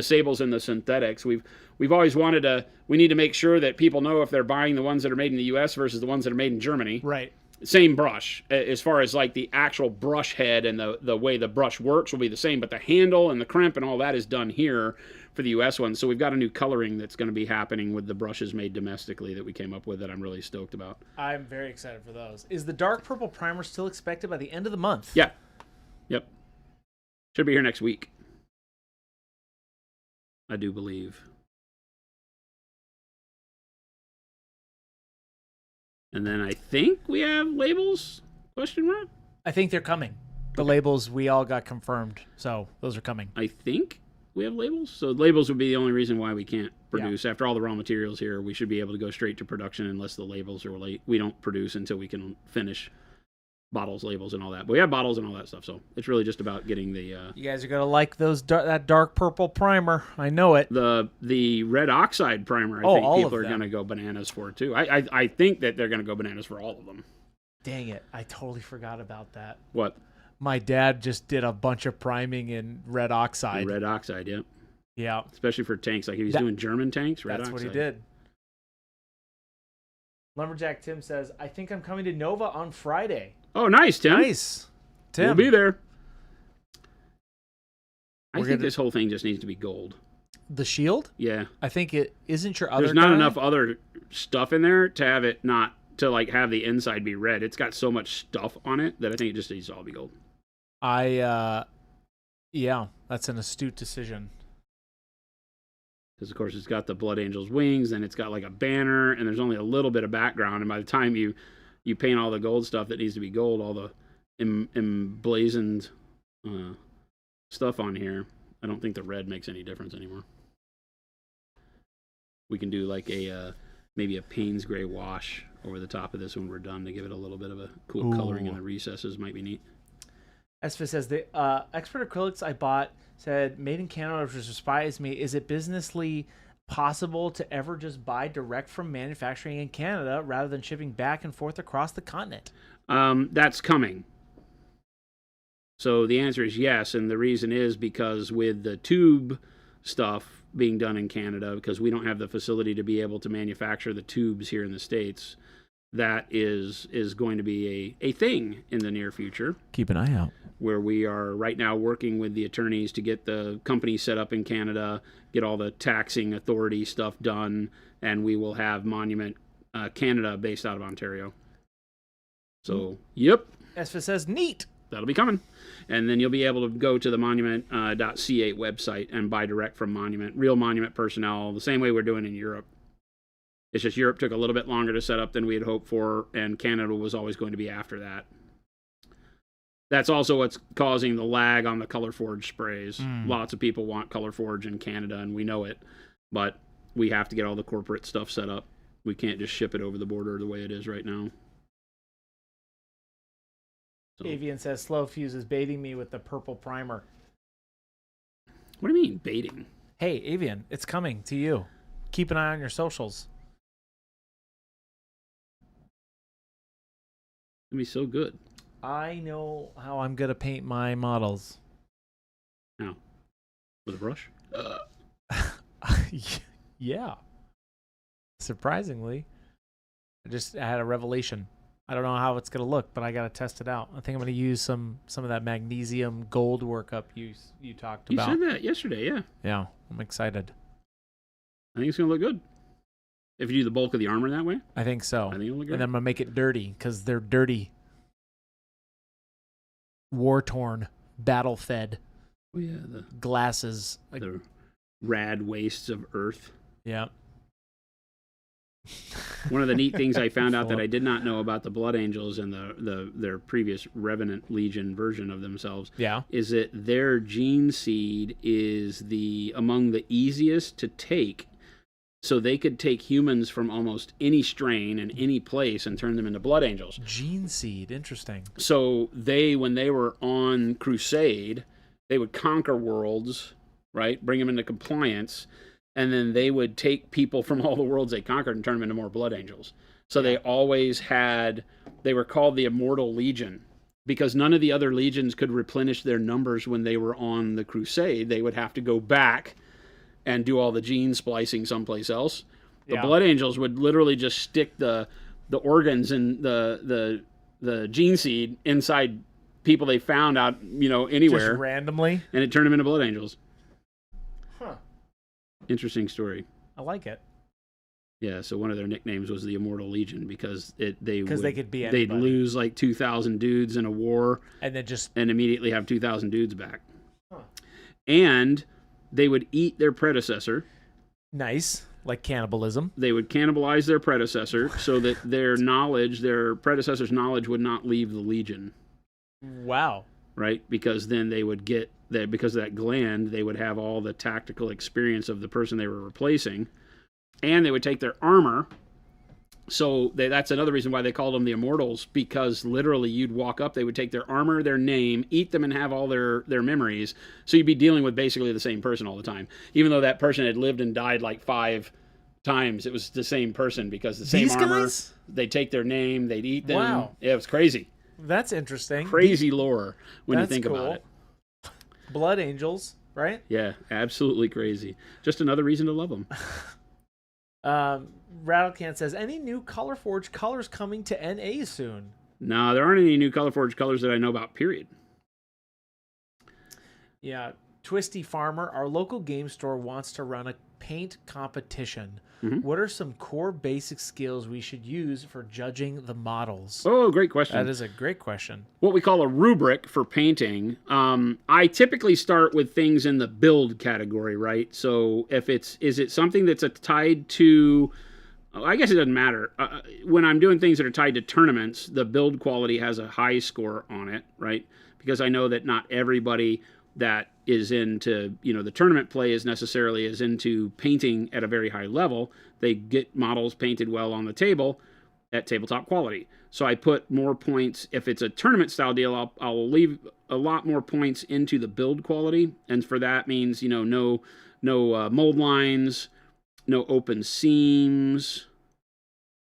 sables and the synthetics. We've always wanted we need to make sure that people know if they're buying the ones that are made in the US versus the ones that are made in Germany. Right. Same brush, as far as like the actual brush head and the way the brush works will be the same, but the handle and the crimp and all that is done here for the US one. So we've got a new coloring that's going to be happening with the brushes made domestically that we came up with that I'm really stoked about. I'm very excited for those. Is the dark purple primer still expected by the end of the month? Yeah. Yep. Should be here next week, I do believe. And then I think we have labels, question mark? I think they're coming. The labels, we all got confirmed, so those are coming. I think we have labels. So labels would be the only reason why we can't produce. After all the raw materials here, we should be able to go straight to production unless the labels are late. We don't produce until we can finish bottles, labels, and all that. But we have bottles and all that stuff, so it's really just about getting the... You guys are going to like that dark purple primer. I know it. The red oxide primer, I think people are going to go bananas for, too. I think that they're going to go bananas for all of them. Dang it. I totally forgot about that. What? My dad just did a bunch of priming in red oxide. Red oxide, yeah. Yeah. Especially for tanks. Like if he's doing German tanks, red oxide. That's what he did. Lumberjack Tim says, I think I'm coming to Nova on Friday. Oh, nice, Tim. Nice. Tim. We'll be there. I think this whole thing just needs to be gold. The shield? Yeah. I think it isn't your other There's not enough other stuff in there to have it not, to like have the inside be red. It's got so much stuff on it that I think it just needs to all be gold. Yeah, that's an astute decision. Because, of course, it's got the Blood Angel's wings, and it's got like a banner, and there's only a little bit of background. And by the time you paint all the gold stuff that needs to be gold, all the emblazoned stuff on here, I don't think the red makes any difference anymore. We can do like maybe a Payne's gray wash over the top of this when we're done to give it a little bit of a cool coloring in the recesses. Might be neat. Esfa says, the expert acrylics I bought said made in Canada, which surprised me. Is it businessly possible to ever just buy direct from manufacturing in Canada rather than shipping back and forth across the continent? That's coming. So the answer is yes, and the reason is because with the tube stuff being done in Canada, because we don't have the facility to be able to manufacture the tubes here in the States, that is going to be a thing in the near future. Keep an eye out. Where we are right now working with the attorneys to get the company set up in Canada, get all the taxing authority stuff done, and we will have Monument Canada based out of Ontario. So, yep. Esfa says, neat. That'll be coming. And then you'll be able to go to the monument.ca website and buy direct from Monument, real Monument personnel, the same way we're doing in Europe. It's just Europe took a little bit longer to set up than we had hoped for, and Canada was always going to be after that. That's also what's causing the lag on the Color Forge sprays. Lots of people want Color Forge in Canada, and we know it. But we have to get all the corporate stuff set up. We can't just ship it over the border the way it is right now. So. Avian says Slow Fuse is baiting me with the purple primer. What do you mean baiting? Hey, Avian, it's coming to you. Keep an eye on your socials. It'd be so good. I know how I'm going to paint my models. How? With a brush? Yeah. Surprisingly. I had a revelation. I don't know how it's going to look, but I got to test it out. I think I'm going to use some of that magnesium gold workup you talked about. You said that yesterday, yeah. Yeah, I'm excited. I think it's going to look good. If you do the bulk of the armor that way? I think so. I think it'll look good. And then I'm going to make it dirty because they're dirty. War-torn, battle-fed. Oh, yeah. The glasses. the rad wastes of Earth. Yeah. One of the neat things I found out that I did not know about the Blood Angels and their previous Revenant Legion version of themselves is that their gene seed is among the easiest to take. So they could take humans from almost any strain and any place and turn them into Blood Angels. Gene seed, interesting. So when they were on crusade, they would conquer worlds, right? Bring them into compliance. And then they would take people from all the worlds they conquered and turn them into more Blood Angels. So they always they were called the Immortal Legion because none of the other legions could replenish their numbers when they were on the crusade. They would have to go back and do all the gene splicing someplace else. The Blood Angels would literally just stick the organs and the gene seed inside people they found out, anywhere. Just randomly? And it turned them into Blood Angels. Huh. Interesting story. I like it. Yeah, so one of their nicknames was the Immortal Legion because they could be anybody. They'd lose like 2,000 dudes in a war and then and immediately have 2,000 dudes back. Huh. And they would eat their predecessor. Nice, like cannibalism. They would cannibalize their predecessor so that their predecessor's knowledge would not leave the Legion. Wow. Right? Because then they would get that, because of that gland, they would have all the tactical experience of the person they were replacing. And they would take their armor. So that's another reason why they called them the Immortals, because literally you'd walk up, they would take their armor, their name, eat them, and have all their memories. So you'd be dealing with basically the same person all the time. Even though that person had lived and died like 5 times, it was the same person because the same armor. Guys? They'd take their name, they'd eat them. Wow. Yeah, it was crazy. That's interesting. Crazy lore when you think about it. Blood Angels, right? Yeah, absolutely crazy. Just another reason to love them. Rattlecan says, any new Color Forge colors coming to NA soon? No, there aren't any new Color Forge colors that I know about, period. Yeah. Twisty Farmer, our local game store wants to run a paint competition. Mm-hmm. What are some core basic skills we should use for judging the models? Oh, great question. That is a great question. What we call a rubric for painting. I typically start with things in the build category, right? So is it something that's tied to, I guess it doesn't matter. When I'm doing things that are tied to tournaments, the build quality has a high score on it, right? Because I know that not everybody that is into, the tournament play is into painting at a very high level. They get models painted well on the table at tabletop quality. So I put more points. If it's a tournament style deal, I'll leave a lot more points into the build quality. And for that means, no mold lines, no open seams.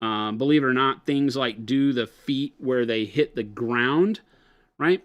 Believe it or not, things like do the feet where they hit the ground, right?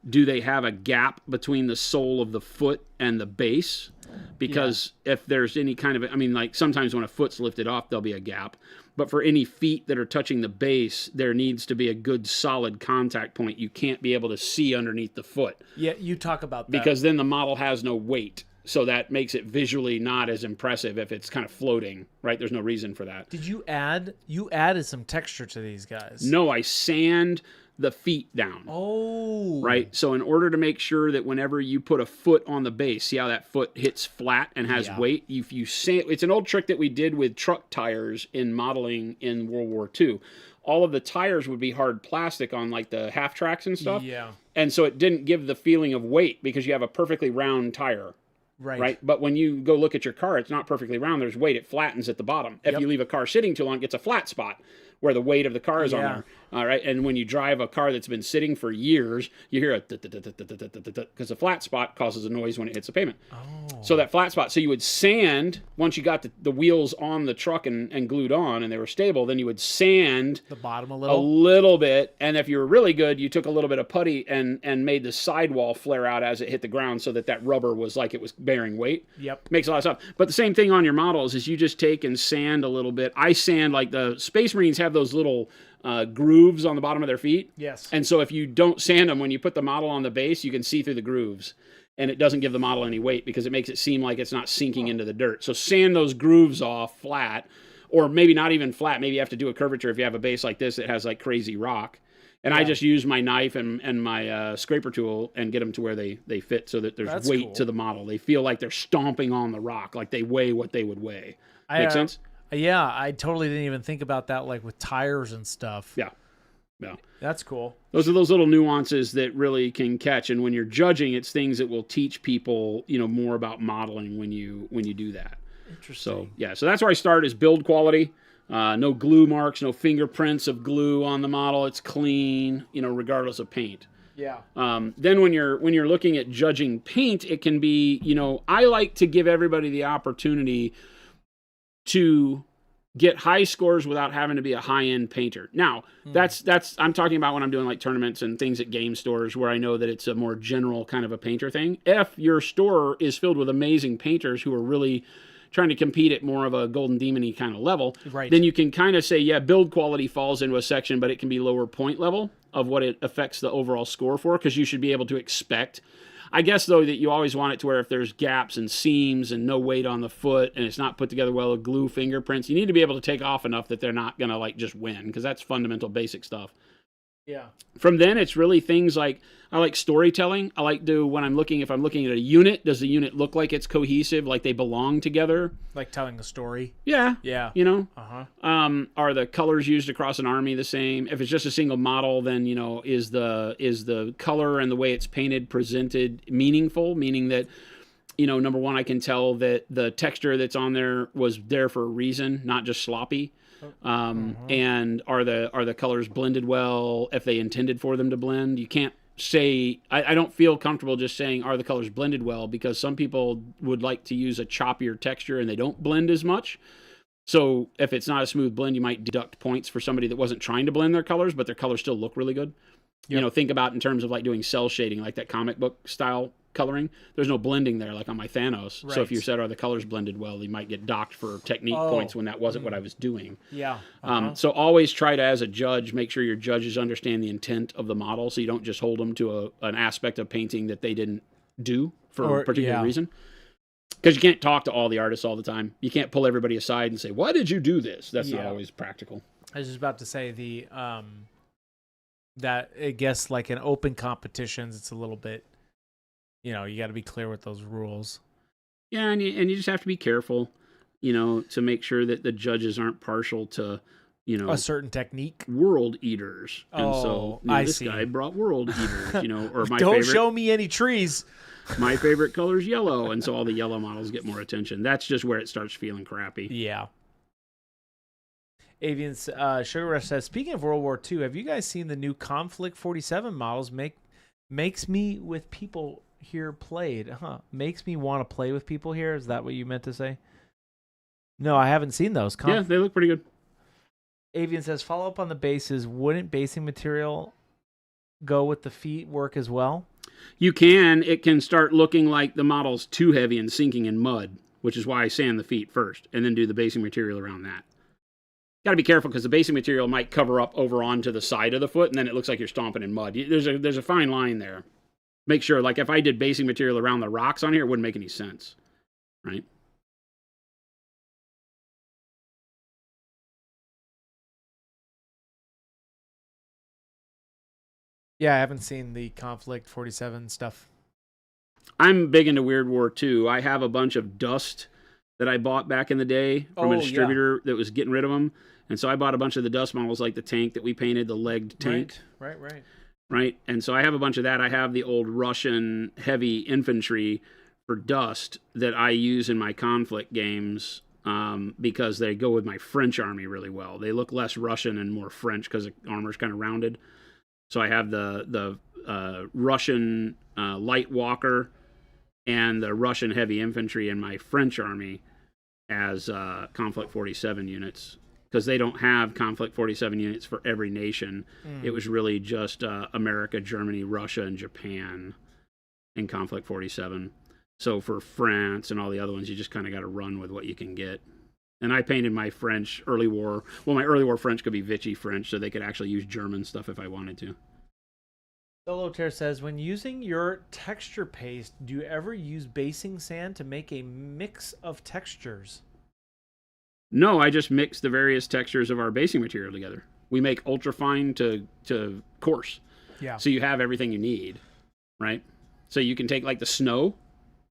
Do they have a gap between the sole of the foot and the base? Because if there's any kind of, like sometimes when a foot's lifted off, there'll be a gap. But for any feet that are touching the base, there needs to be a good solid contact point. You can't be able to see underneath the foot. Yeah, you talk about that. Because then the model has no weight. So that makes it visually not as impressive if it's kind of floating, right? There's no reason for that. Did you added some texture to these guys? No, I sand the feet down. Oh. Right? So in order to make sure that whenever you put a foot on the base, see how that foot hits flat and has weight? If you sand, it's an old trick that we did with truck tires in modeling in World War II. All of the tires would be hard plastic on like the half tracks and stuff. Yeah. And so it didn't give the feeling of weight because you have a perfectly round tire. Right. But when you go look at your car, it's not perfectly round. There's weight. It flattens at the bottom. If Yep. you leave a car sitting too long, it gets a flat spot where the weight of the car is on Yeah. there. All right. And when you drive a car that's been sitting for years, you hear a because the flat spot causes a noise when it hits the pavement. Oh. So that flat spot. So you would sand once you got the wheels on the truck and glued on and they were stable. Then you would sand The bottom a a little. little bit, and if you were really good, you took a little bit of putty and made the sidewall flare out as it hit the ground, so that rubber was like it was bearing weight. Yep. Makes a lot of stuff. But the same thing on your models is you just take and sand a little bit. I sand, like the Space Marines have those little grooves on the bottom of their feet. Yes. And so if you don't sand them, when you put the model on the base, you can see through the grooves. And it doesn't give the model any weight because it makes it seem like it's not sinking into the dirt. So sand those grooves off flat, or maybe not even flat. Maybe you have to do a curvature if you have a base like this that has like crazy rock. And I just use my knife and my scraper tool and get them to where they fit, so that there's That's weight cool. to the model. They feel like they're stomping on the rock, like they weigh what they would weigh. Make sense? Yeah, I totally didn't even think about that, like with tires and stuff. Yeah. Yeah. That's cool. Those are those little nuances that really can catch. And when you're judging, it's things that will teach people, more about modeling when you do that. Interesting. So that's where I start, is build quality. No glue marks, no fingerprints of glue on the model. It's clean, regardless of paint. Yeah. Then when you're looking at judging paint, it can be, I like to give everybody the opportunity to get high scores without having to be a high-end painter. Now, that's I'm talking about when I'm doing like tournaments and things at game stores where I know that it's a more general kind of a painter thing. If your store is filled with amazing painters who are really trying to compete at more of a Golden Demon-y kind of level, Right. then you can kind of say, build quality falls into a section, but it can be lower point level of what it affects the overall score for, because you should be able to expect. I guess, though, that you always want it to where if there's gaps and seams and no weight on the foot and it's not put together well with glue fingerprints, you need to be able to take off enough that they're not going to like just win, because that's fundamental basic stuff. Yeah. From then, it's really things like, I like storytelling. I like to, if I'm looking at a unit, does the unit look like it's cohesive, like they belong together? Like telling a story. Yeah. Yeah. Are the colors used across an army the same? If it's just a single model, then, is the color and the way it's painted presented meaningful? Meaning that, number one, I can tell that the texture that's on there was there for a reason, not just sloppy. And are the colors blended well if they intended for them to blend? You can't say, I don't feel comfortable just saying, are the colors blended well? Because some people would like to use a choppier texture and they don't blend as much. So if it's not a smooth blend, you might deduct points for somebody that wasn't trying to blend their colors, but their colors still look really good. Yep. Think about in terms of like doing cell shading, like that comic book style coloring. There's no blending there, like on my Thanos. Right. So if you said, are the colors blended well, you might get docked for technique points when that wasn't what I was doing. Yeah. So always try to, as a judge, make sure your judges understand the intent of the model, so you don't just hold them to an aspect of painting that they didn't do for a particular reason. Because you can't talk to all the artists all the time. You can't pull everybody aside and say, why did you do this? That's not always practical. I was just about to say that I guess like in open competitions, it's a little bit, you got to be clear with those rules. Yeah, and you just have to be careful, to make sure that the judges aren't partial to, A certain technique. world eaters. And so this guy brought world eaters, or my Don't favorite. show me any trees. My favorite color is yellow, and so all the yellow models get more attention. That's just where it starts feeling crappy. Yeah. Avian's Sugar Rush says, speaking of World War II, have you guys seen the new Conflict 47 models? Makes me with people here played. Makes me want to play with people here. Is that what you meant to say? No, I haven't seen those. Yeah, they look pretty good. Avian says, follow up on the bases. Wouldn't basing material go with the feet work as well? You can. It can start looking like the model's too heavy and sinking in mud, which is why I sand the feet first and then do the basing material around that. Got to be careful, because the basing material might cover up over onto the side of the foot, and then it looks like you're stomping in mud. There's a fine line there. Make sure, like if I did basing material around the rocks on here, it wouldn't make any sense, right? Yeah, I haven't seen the Conflict 47 stuff. I'm big into Weird War II. I have a bunch of dust that I bought back in the day from a distributor that was getting rid of them. And so I bought a bunch of the dust models, like the tank that we painted, the legged tank. Right. Right. And so I have a bunch of that. I have the old Russian heavy infantry for dust that I use in my conflict games because they go with my French army really well. They look less Russian and more French because the armor's kind of rounded. So I have the Russian light walker and the Russian heavy infantry in my French army as conflict 47 units, because they don't have conflict 47 units for every nation. It was really just America, Germany, Russia, and Japan in conflict 47. So for France and all the other ones, you just kind of got to run with what you can get. And I painted my French early war. Well, my early war French could be Vichy French, so they could actually use German stuff if I wanted to. Solotair says, when using your texture paste, do you ever use basing sand to make a mix of textures? No, I just mix the various textures of our basing material together. We make ultra fine to coarse. Yeah. So you have everything you need, right? So you can take like the snow,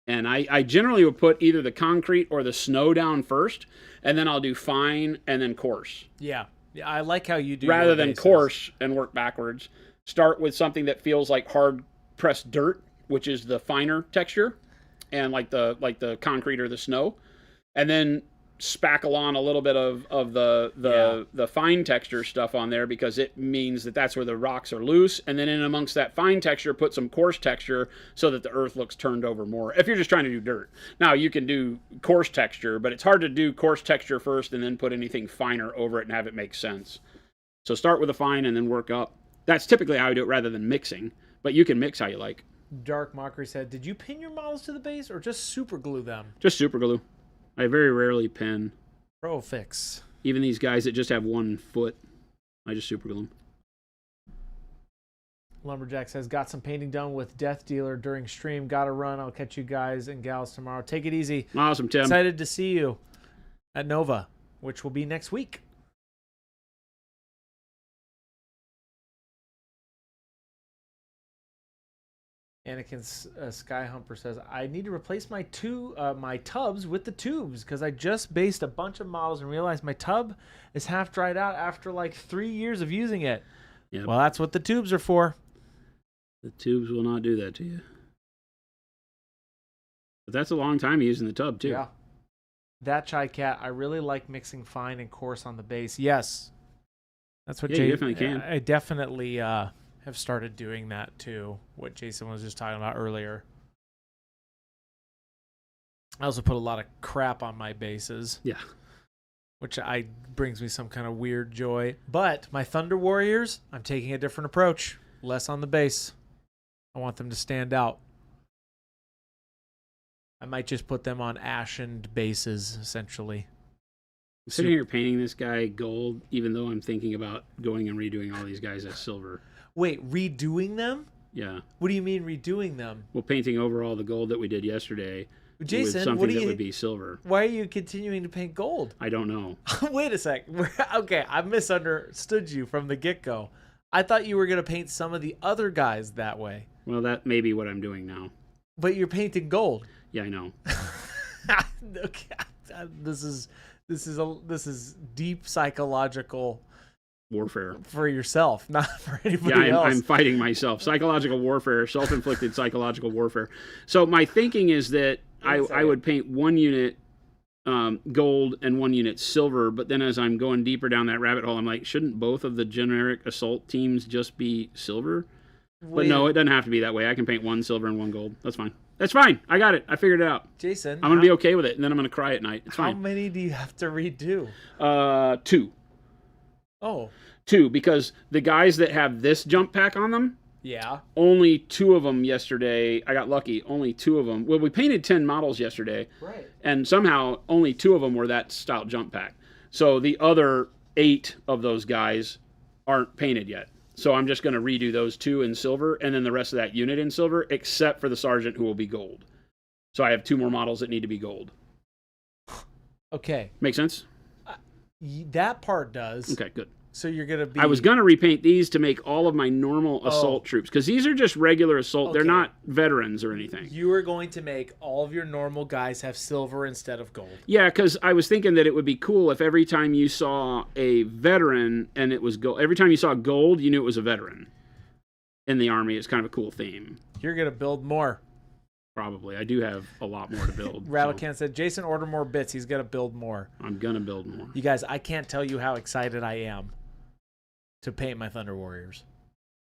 and I generally would put either the concrete or the snow down first, and then I'll do fine and then coarse. Yeah. I like how you do rather than coarse and work backwards. Start with something that feels like hard pressed dirt, which is the finer texture, and like the concrete or the snow, and then spackle on a little bit of the fine texture stuff on there, because it means that that's where the rocks are loose, and then in amongst that fine texture put some coarse texture so that the earth looks turned over more, if you're just trying to do dirt. Now you can do coarse texture, but it's hard to do coarse texture first and then put anything finer over it and have it make sense. So start with the fine and then work up. That's typically how I do it rather than mixing, but you can mix how you like. Dark Mockery said, did you pin your models to the base or just super glue them? Just super glue. I very rarely pin. Pro fix. Even these guys that just have 1 foot, I just super glue them. Lumberjack says, got some painting done with Death Dealer during stream. Gotta run. I'll catch you guys and gals tomorrow. Take it easy. Awesome, Tim. Excited to see you at Nova, which will be next week. Anakin Skyhumper says, I need to replace my my tubs with the tubes because I just based a bunch of models and realized my tub is half dried out after like 3 years of using it. Yep. Well, that's what the tubes are for. The tubes will not do that to you. But that's a long time using the tub, too. Yeah. That Chai Cat, I really like mixing fine and coarse on the base. Yes. That's what you definitely can. I definitely have started doing that too, what Jason was just talking about earlier. I also put a lot of crap on my bases. Yeah. Which brings me some kind of weird joy. But my Thunder Warriors, I'm taking a different approach. Less on the base. I want them to stand out. I might just put them on ashened bases, essentially. I'm sitting here painting this guy gold, even though I'm thinking about going and redoing all these guys as silver. Wait, redoing them? Yeah. What do you mean redoing them? Well, painting over all the gold that we did yesterday Jason, with something that would be silver. Why are you continuing to paint gold? I don't know. Wait a sec. Okay, I misunderstood you from the get-go. I thought you were going to paint some of the other guys that way. Well, that may be what I'm doing now. But you're painting gold. Yeah, I know. Okay. This is deep psychological warfare for yourself, not for anybody else. I'm fighting myself. Psychological warfare, self-inflicted psychological warfare. So my thinking is that I would paint 1 unit gold and 1 unit silver, but then as I'm going deeper down that rabbit hole, I'm like, shouldn't both of the generic assault teams just be silver? But no, it doesn't have to be that way. I can paint 1 silver and 1 gold. That's fine. That's fine. I got it. I figured it out. Jason, I'm going to be okay with it, and then I'm going to cry at night. It's fine. How many do you have to redo? 2. Oh. 2, because the guys that have this jump pack on them, yeah, only 2 of them yesterday. I got lucky. Only 2 of them. Well, we painted 10 models yesterday. Right. And somehow only 2 of them were that style jump pack. So the other 8 of those guys aren't painted yet. So I'm just going to redo those 2 in silver and then the rest of that unit in silver, except for the sergeant who will be gold. So I have 2 more models that need to be gold. Okay. Make sense? That part does. Okay, good. So you're going to be... I was going to repaint these to make all of my normal assault troops, because these are just regular assault. Okay. They're not veterans or anything. You are going to make all of your normal guys have silver instead of gold. Yeah, because I was thinking that it would be cool if every time you saw a veteran and it was gold, every time you saw gold, you knew it was a veteran in the army. It's kind of a cool theme. You're going to build more. Probably. I do have a lot more to build. Rattlecan said, Jason, order more bits. He's going to build more. I'm going to build more. You guys, I can't tell you how excited I am to paint my Thunder Warriors.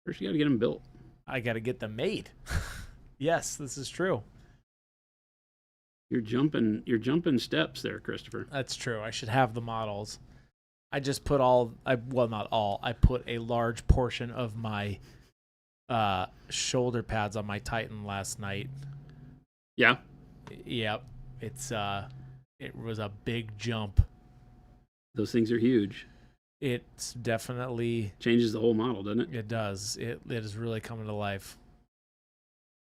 First, you got to get them built. I got to get them made. Yes, this is true. You're jumping steps there, Christopher. That's true. I should have the models. I just put not all. I put a large portion of my shoulder pads on my Titan last night. Yeah. Yep. It was a big jump. Those things are huge. It's definitely changes the whole model, doesn't it? It does. It is really coming to life.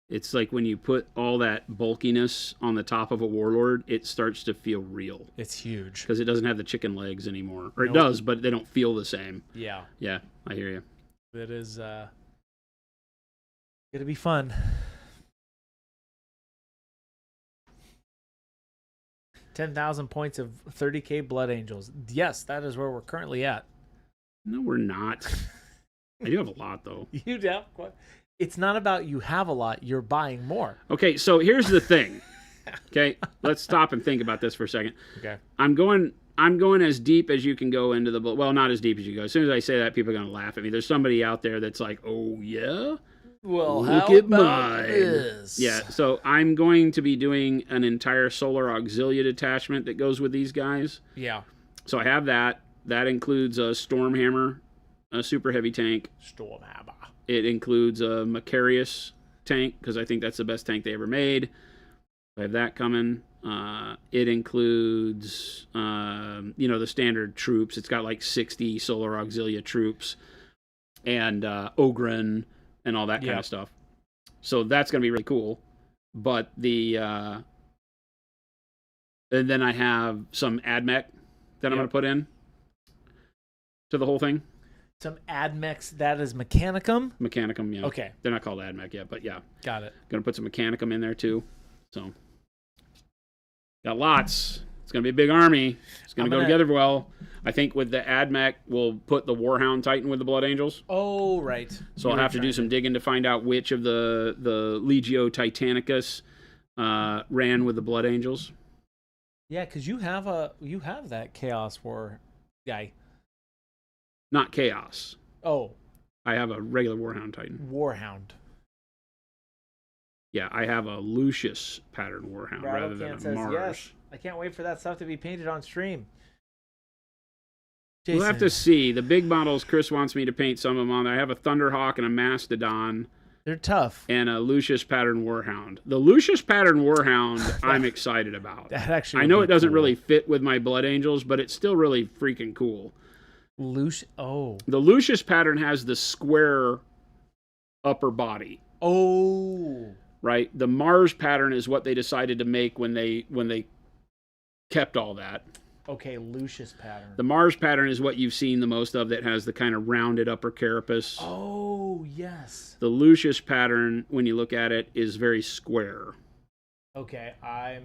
It's like when you put all that bulkiness on the top of a warlord, it starts to feel real. It's huge. Because it doesn't have the chicken legs anymore. Or Nope. It does, but they don't feel the same. Yeah. Yeah, I hear you. It is gonna be fun. 10,000 points of 30k Blood Angels. Yes, that is where we're currently at. No, we're not. I do have a lot, though. You have what? It's not about you have a lot. You're buying more. Okay, so here's the thing. Okay, let's stop and think about this for a second. Okay. I'm going as deep as you can go into the... Well, not as deep as you go. As soon as I say that, people are going to laugh at me. There's somebody out there that's like, oh, yeah? Well, look how at about mine. this? Yeah, so I'm going to be doing an entire Solar Auxilia detachment that goes with these guys. Yeah. So I have that. That includes a Stormhammer, a super heavy tank. Stormhammer. It includes a Macarius tank, because I think that's the best tank they ever made. I have that coming. It includes, the standard troops. It's got like 60 Solar Auxilia troops. And Ogren and all that kind of stuff. So that's going to be really cool. But and then I have some AdMech that I'm going to put in to the whole thing. Some AdMechs, that is Mechanicum? Mechanicum, yeah. Okay. They're not called AdMech yet, but yeah. Got it. Going to put some Mechanicum in there too. So, got lots. It's going to be a big army. It's going to go together well. I think with the AdMech, we'll put the Warhound Titan with the Blood Angels. Oh, right. So I'll have to do some digging to find out which of the Legio Titanicus ran with the Blood Angels. Yeah, because you have that Chaos War guy. Not Chaos. Oh. I have a regular Warhound Titan. Warhound. Yeah, I have a Lucius pattern Warhound rather than a Mars. Yes. I can't wait for that stuff to be painted on stream. Jason. We'll have to see. The big models, Chris wants me to paint some of them on there. I have a Thunderhawk and a Mastodon. They're tough. And a Lucius pattern Warhound. The Lucius pattern Warhound I'm excited about. That actually I know it doesn't really fit with my Blood Angels, but it's still really freaking cool. The Lucius pattern has the square upper body. Oh. Right? The Mars pattern is what they decided to make when they kept all that. Okay, Lucius pattern. The Mars pattern is what you've seen the most of, that has the kind of rounded upper carapace. Oh, yes. The Lucius pattern, when you look at it, is very square. Okay, Are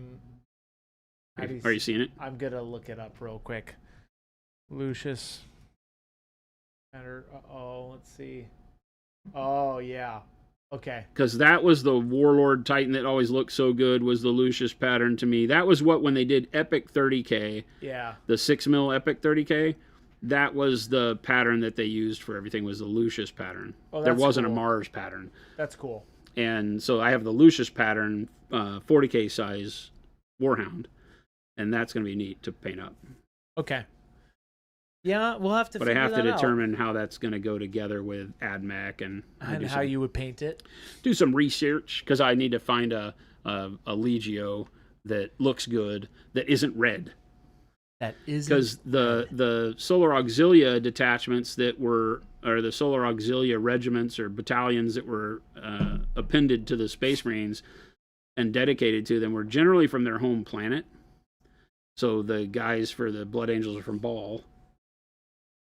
you seeing it? I'm going to look it up real quick. Lucius pattern. Let's see. Oh, yeah. Okay. Because that was the Warlord Titan that always looked so good, was the Lucius pattern to me. That was what, when they did Epic 30K, the 6mm Epic 30K, that was the pattern that they used for everything, was the Lucius pattern. There wasn't a Mars pattern. That's cool. And so I have the Lucius pattern, 40K size Warhound, and that's going to be neat to paint up. Okay. Yeah, we'll have to figure that out. But I have to determine how that's going to go together with AdMech and how you would paint it. Do some research, because I need to find a Legio that looks good, that isn't red. That isn't. Because the Solar Auxilia detachments or the Solar Auxilia regiments or battalions that were appended to the Space Marines and dedicated to them were generally from their home planet. So the guys for the Blood Angels are from Ball.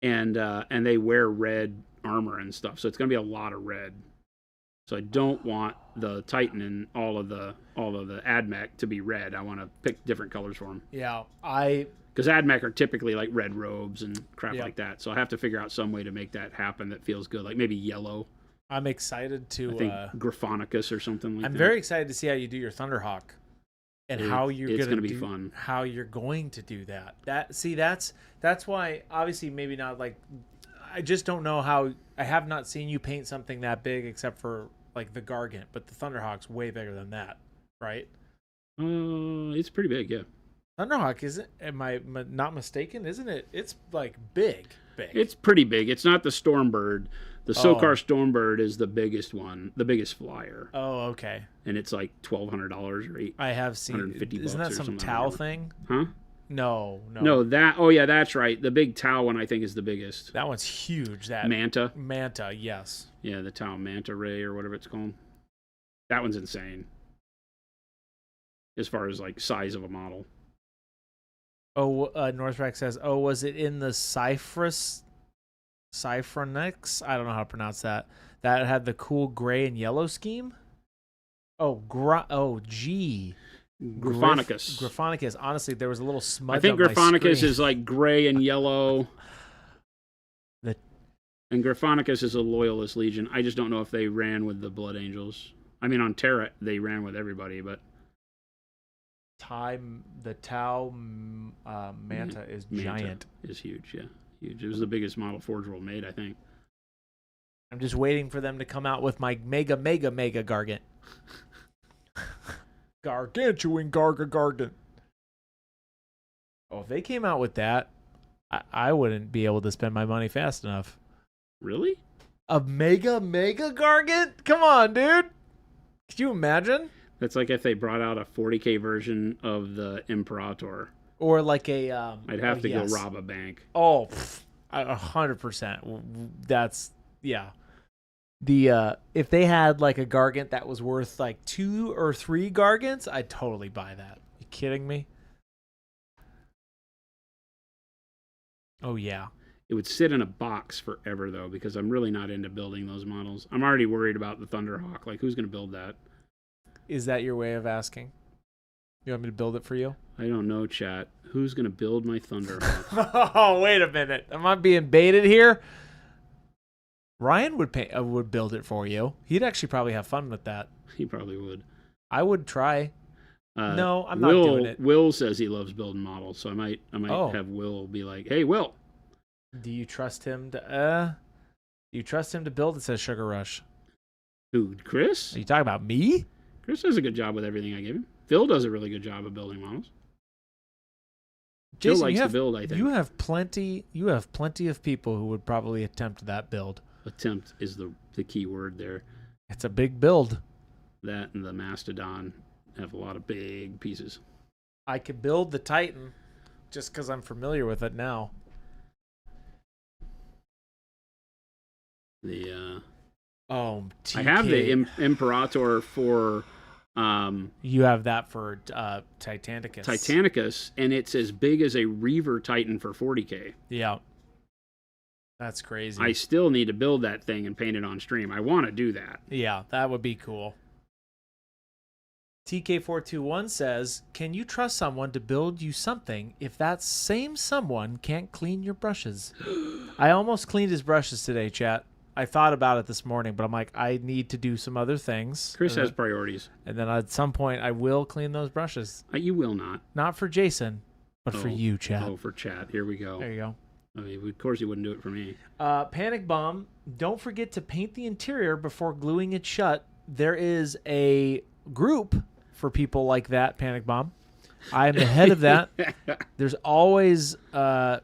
And they wear red armor and stuff, so it's going to be a lot of red. So I don't want the Titan and all of the AdMech to be red. I want to pick different colors for them. Yeah, because AdMech are typically like red robes and crap like that. So I have to figure out some way to make that happen that feels good, like maybe yellow. I'm excited to. I think Graphonicus or something like I'm that. very excited to see how you do your Thunderhawk, and how it's gonna be fun. How you're going to do that. That's why obviously maybe not like. I just don't know how. I have not seen you paint something that big except for like the Gargant, but the Thunderhawk's way bigger than that, right? It's pretty big, yeah. Thunderhawk isn't? Am I not mistaken? Isn't it? It's like big. It's pretty big. It's not the Stormbird. The Sokar Stormbird is the biggest one, the biggest flyer. Oh, okay. And it's like $1,200 or $850. I have seen. Isn't that some Tau thing? Huh? No. That. Oh yeah, that's right. The big Tau one I think is the biggest. That one's huge. That Manta. Manta, yes. Yeah, the Tau Manta Ray or whatever it's called. That one's insane. As far as like size of a model. Oh, Northrack says, "Oh, was it in the Cyphronix? I don't know how to pronounce that. That had the cool gray and yellow scheme." G. Graphonicus. Graphonicus. Honestly, there was a little smudge. I think on my Graphonicus screen. is like gray and yellow. And Graphonicus is a Loyalist Legion. I just don't know if they ran with the Blood Angels. I mean, on Terra, they ran with everybody, but... The Tau Manta is giant. Is huge, yeah. Huge. It was the biggest model Forge World made, I think. I'm just waiting for them to come out with my mega Gargant. Gargantuan Gargant. Oh, if they came out with that, I wouldn't be able to spend my money fast enough. Really? A mega Gargant? Come on, dude. Could you imagine? That's like if they brought out a 40K version of the Imperator. Or like a... I'd have to go rob a bank. Oh, 100%. That's... Yeah. The if they had like a Gargant that was worth like 2 or 3 Gargants, I'd totally buy that. You kidding me? Oh, yeah. It would sit in a box forever, though, because I'm really not into building those models. I'm already worried about the Thunderhawk. Like, who's going to build that? Is that your way of asking? You want me to build it for you? I don't know, chat. Who's going to build my Thunderhawk? Oh, wait a minute. Am I being baited here? Ryan would build it for you. He'd actually probably have fun with that. He probably would. I would try. No, I'm not doing it. Will says he loves building models, so I might have Will be like, "Hey, Will, do you trust him to? Do you trust him to build?" It says Sugar Rush. Who, Chris? Are you talking about me? Chris does a good job with everything I give him. Phil does a really good job of building models. Jason, Phil likes to build, I think. You have plenty of people who would probably attempt that build. Attempt is the key word there. It's a big build. That and the Mastodon have a lot of big pieces. I could build the Titan just because I'm familiar with it now. TK. I have the Imperator for... you have that for Titanicus. Titanicus, and it's as big as a Reaver Titan for 40K. Yeah. That's crazy. I still need to build that thing and paint it on stream. I want to do that. Yeah, that would be cool. TK421 says, "Can you trust someone to build you something if that same someone can't clean your brushes?" I almost cleaned his brushes today, chat. I thought about it this morning, but I'm like, I need to do some other things. Chris has priorities. And then at some point, I will clean those brushes. You will not. Not for Jason, but for you, chat. Oh, for chat. Here we go. There you go. I mean, of course you wouldn't do it for me. Panic Bomb, don't forget to paint the interior before gluing it shut. There is a group for people like that, Panic Bomb. I am the head of that. There's always, don't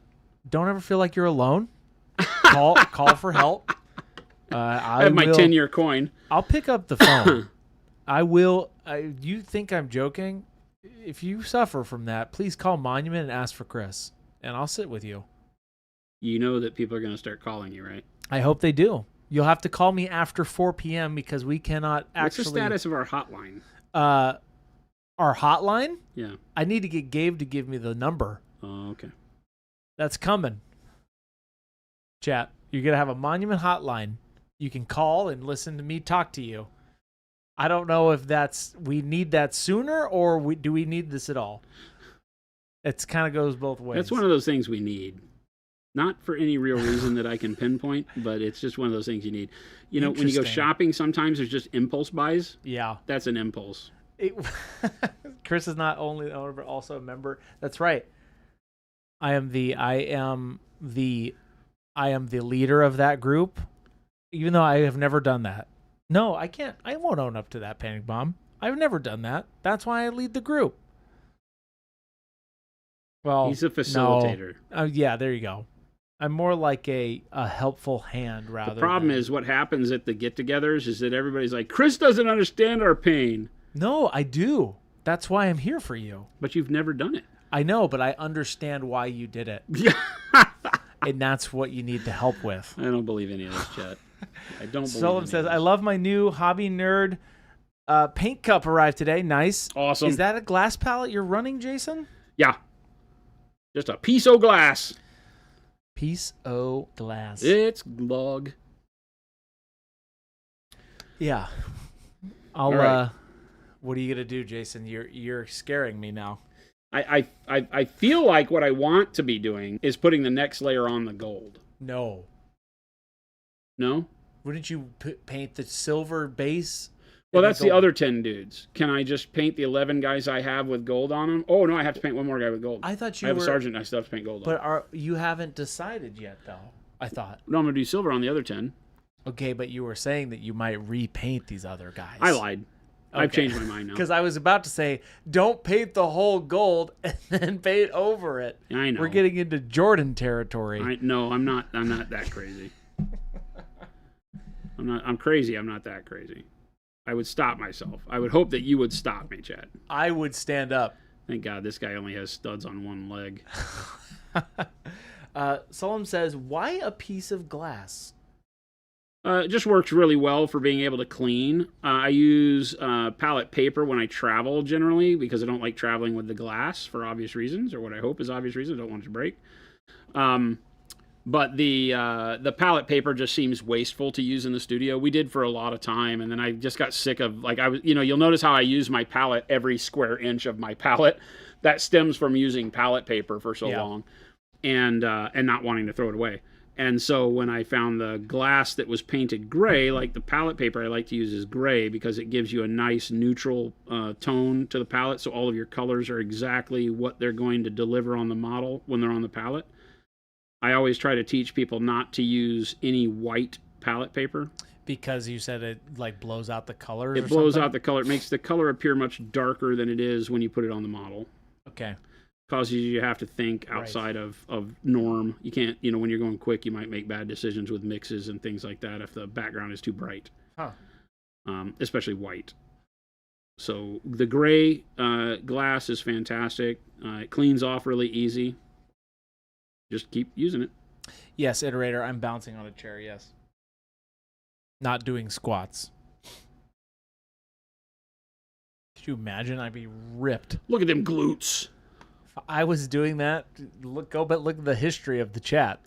ever feel like you're alone. Call for help. I have my 10-year coin. I'll pick up the phone. I will. You think I'm joking? If you suffer from that, please call Monument and ask for Chris, and I'll sit with you. You know that people are going to start calling you, right? I hope they do. You'll have to call me after 4 p.m. because we cannot actually... What's the status of our hotline? Our hotline? Yeah. I need to get Gabe to give me the number. Oh, okay. That's coming. Chat, you're going to have a Monument hotline. You can call and listen to me talk to you. I don't know if we need that sooner or do we need this at all? It kind of goes both ways. That's one of those things we need. Not for any real reason that I can pinpoint, but it's just one of those things you need. You know, when you go Interesting. shopping, sometimes there's just impulse buys. Yeah. That's an impulse. Chris is not only the owner but also a member. That's right. I am the leader of that group, even though I have never done that. No, I can't. I won't own up to that, Panic Bomb. I've never done that. That's why I lead the group. Well, He's a facilitator. No. Yeah, there you go. I'm more like a helpful hand rather. The problem is what happens at the get-togethers is that everybody's like, Chris doesn't understand our pain. No, I do. That's why I'm here for you. But you've never done it. I know, but I understand why you did it. And that's what you need to help with. I don't believe any of this, Chet. I don't believe Solom says, I love my new Hobby Nerd paint cup arrived today. Nice. Awesome. Is that a glass palette you're running, Jason? Yeah. Just a piece of glass. Piece o' glass. It's log. Yeah. I'll right. What are you gonna do, Jason? You're scaring me now. I feel like what I want to be doing is putting the next layer on the gold. No. No? Wouldn't you paint the silver base? Well, that's the other 10 dudes. Can I just paint the 11 guys I have with gold on them? Oh, no, I have to paint one more guy with gold. I thought I have a sergeant I still have to paint gold on. But you haven't decided yet, though, I thought. No, I'm going to do silver on the other 10. Okay, but you were saying that you might repaint these other guys. I lied. Okay. I've changed my mind now. Because I was about to say, don't paint the whole gold and then paint over it. I know. We're getting into Jordan territory. No, I'm not that crazy. I'm crazy. I'm not that crazy. I would stop myself. I would hope that you would stop me, Chad. I would stand up. Thank God this guy only has studs on one leg. Solom says, why a piece of glass? It just works really well for being able to clean. I use palette paper when I travel generally because I don't like traveling with the glass for obvious reasons, or what I hope is obvious reasons. I don't want it to break. But the palette paper just seems wasteful to use in the studio. We did for a lot of time, and then I just got sick of, like, you'll notice how I use my palette every square inch of my palette. That stems from using palette paper for so long and not wanting to throw it away. And so when I found the glass that was painted gray, like the palette paper I like to use is gray because it gives you a nice neutral tone to the palette, so all of your colors are exactly what they're going to deliver on the model when they're on the palette. I always try to teach people not to use any white palette paper. Because you said it like blows out the colors. It blows out the color. It makes the color appear much darker than it is when you put it on the model. Okay. Causes you to have to think outside of norm. You can't, when you're going quick, you might make bad decisions with mixes and things like that if the background is too bright. Huh. Especially white. So the gray glass is fantastic. It cleans off really easy. Just keep using it. Yes, Iterator, I'm bouncing on a chair, yes. Not doing squats. Could you imagine? I'd be ripped. Look at them glutes. If I was doing that, look at the history of the chat.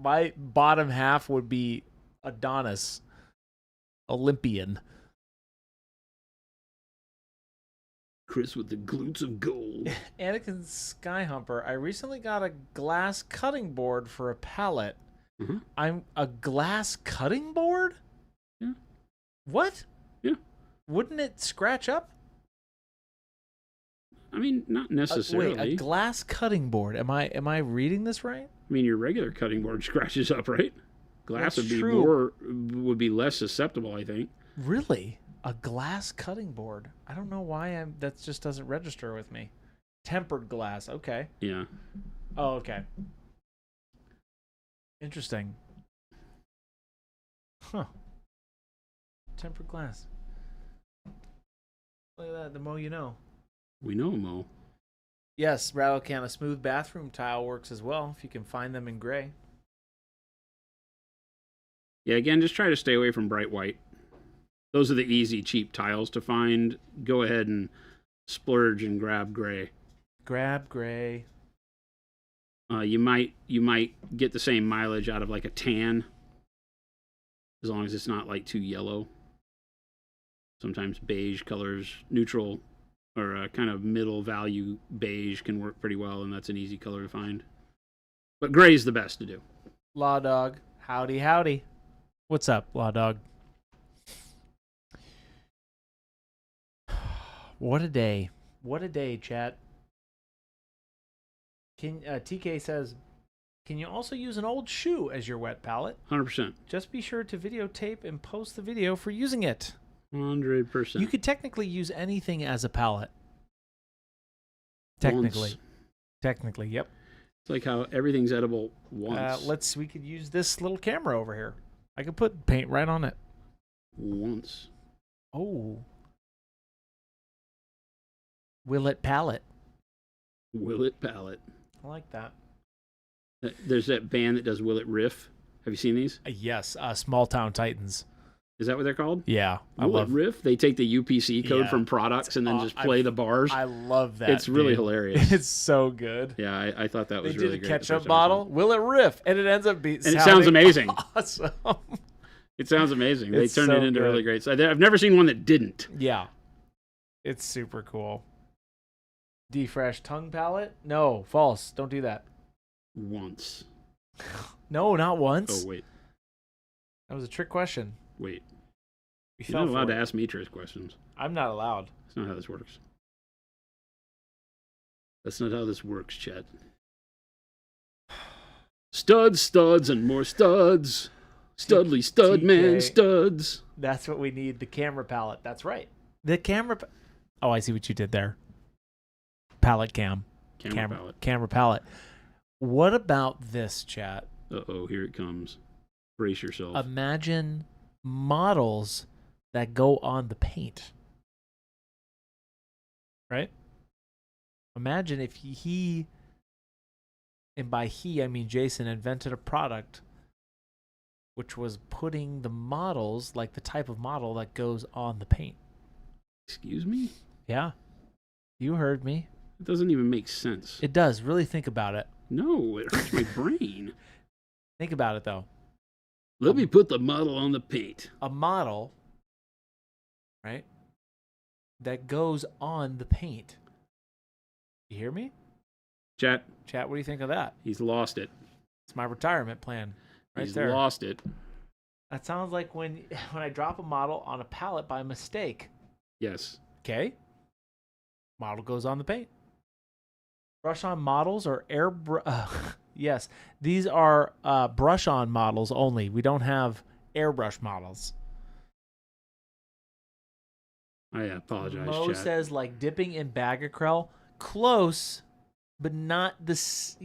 My bottom half would be Adonis, Olympian. Chris with the glutes of gold. Anakin Skyhumper, I recently got a glass cutting board for a palette. Mm-hmm. I'm a glass cutting board? Yeah. What? Yeah. Wouldn't it scratch up? I mean, not necessarily. Wait, a glass cutting board. Am I reading this right? I mean, your regular cutting board scratches up, right? Glass That's would be less susceptible, I think. Really? A glass cutting board. I don't know why that just doesn't register with me. Tempered glass. Okay. Yeah. Oh, okay. Interesting. Huh. Tempered glass. Look at that. The more you know. We know, Mo. Yes, Rattlecan, a smooth bathroom tile works as well if you can find them in gray. Yeah, again, just try to stay away from bright white. Those are the easy, cheap tiles to find. Go ahead and splurge and grab gray. Grab gray. You might get the same mileage out of like a tan, as long as it's not like too yellow. Sometimes beige colors, neutral or kind of middle value beige can work pretty well, and that's an easy color to find. But gray's the best to do. Law Dog, howdy, howdy. What's up, Law Dog? What a day. What a day, chat. TK says, can you also use an old shoe as your wet palette? 100%. Just be sure to videotape and post the video for using it. 100%. You could technically use anything as a palette. Technically. Once. Technically, yep. It's like how everything's edible once. We could use this little camera over here. I could put paint right on it. Once. Oh. Willet palette. Willet palette. I like that. There's that band that does Willet Riff. Have you seen these? Yes, Small Town Titans. Is that what they're called? Yeah, Willet Riff? They take the UPC code from products and then just play the bars. I love that. It's really hilarious. It's so good. Yeah, I thought that was they really did great. a ketchup bottle, Willet Riff, and it ends up being and it sounds amazing. Awesome. It sounds amazing. It's they turned so it into good. really great. So I've never seen one that didn't. Yeah, it's super cool. D-Fresh tongue palette? No, false. Don't do that. Once. No, not once. Oh, wait. That was a trick question. Wait. We You're not allowed to ask me trick questions. I'm not allowed. That's not how this works. That's not how this works, Chet. Studs, studs, and more studs. Studly stud man studs. That's what we need, the camera palette. That's right. The camera... Oh, I see what you did there. Palette cam. Camera palette. What about this, chat? Uh-oh, here it comes. Brace yourself. Imagine models that go on the paint. Right? Imagine if he, and by he I mean Jason, invented a product which was putting the models, like the type of model that goes on the paint. Excuse me? Yeah. You heard me. It doesn't even make sense. It does. Really think about it. No, it hurts my brain. Think about it, though. Let me put the model on the paint. A model, right, that goes on the paint. You hear me? Chat, Chat, what do you think of that? he's lost it. It's my retirement plan right He's there. lost it. That sounds like when I drop a model on a palette by mistake. Yes. Okay? Model goes on the paint. Brush on models or yes, these are brush on models only. We don't have airbrush models. I apologize, Mo chat. says like dipping in Bagacrel. Close, but not this.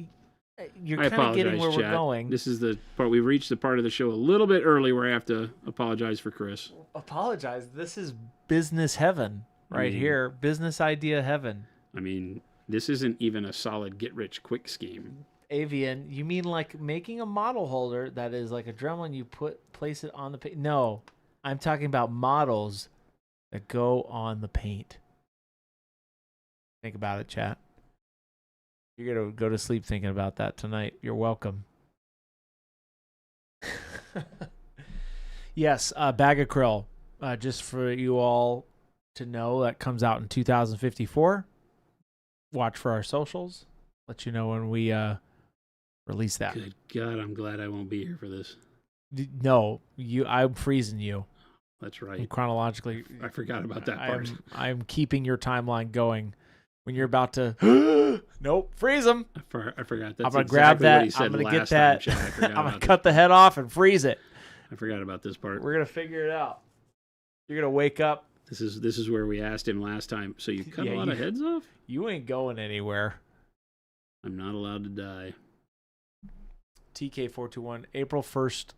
You're I kind of getting where apologize, we're chat. going. This is the part. We've reached the part of the show a little bit early where I have to apologize for Chris. Apologize. This is business heaven right here. Business idea heaven. I mean, this isn't even a solid get-rich-quick scheme. Avian, you mean like making a model holder that is like a Dremel and you place it on the paint? No, I'm talking about models that go on the paint. Think about it, chat. You're going to go to sleep thinking about that tonight. You're welcome. Yes, Bag of Krill. Just for you all to know, that comes out in 2054. Watch for our socials. Let you know when we release that. Good God, I'm glad I won't be here for this. No, I'm freezing you. That's right. Chronologically, I forgot about that part. I'm keeping your timeline going. When you're about to, nope, freeze them. I forgot. That's I'm gonna exactly grab that. What he said I'm gonna last get that. Time, Chad. I forgot I'm gonna about cut the head off and freeze it. I forgot about this part. We're gonna figure it out. You're gonna wake up. This is where we asked him last time. So you cut a lot of heads off? You ain't going anywhere. I'm not allowed to die. TK421. April 1st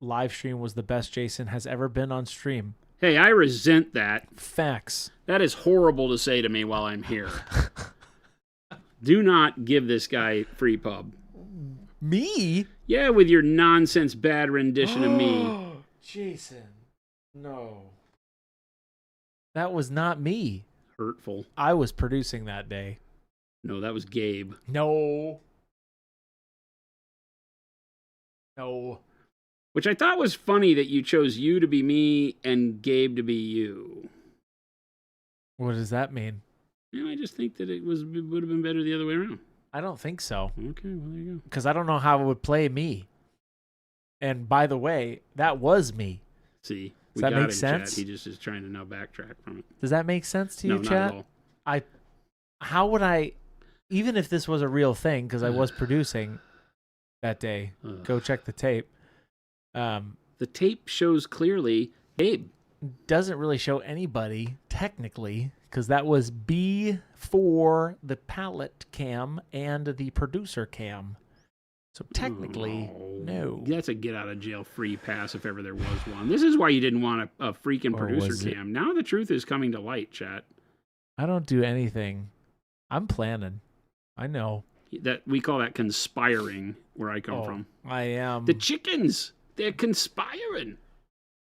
live stream was the best Jason has ever been on stream. Hey, I resent that. Facts. That is horrible to say to me while I'm here. Do not give this guy free pub. Me? Yeah, with your nonsense bad rendition of me. Jason. No. That was not me. Hurtful. I was producing that day. No, that was Gabe. No. No. Which I thought was funny that you chose you to be me and Gabe to be you. What does that mean? I just think that it would have been better the other way around. I don't think so. Okay, well, there you go. Because I don't know how it would play me. And by the way, that was me. See, Does we that got make him, sense? Chat. He just is trying to now backtrack from it. Does that make sense to you, No, chat? not at all. How would I, even if this was a real thing, because I was producing that day, go check the tape. The tape shows clearly Abe. Doesn't really show anybody, technically, because that was before the palette cam and the producer cam. So technically, no. That's a get out of jail free pass if ever there was one. This is why you didn't want a freaking Or producer was it? cam. Now the truth is coming to light, chat. I don't do anything. I'm planning. I know. That we call that conspiring where I come from. I am. The chickens, they're conspiring.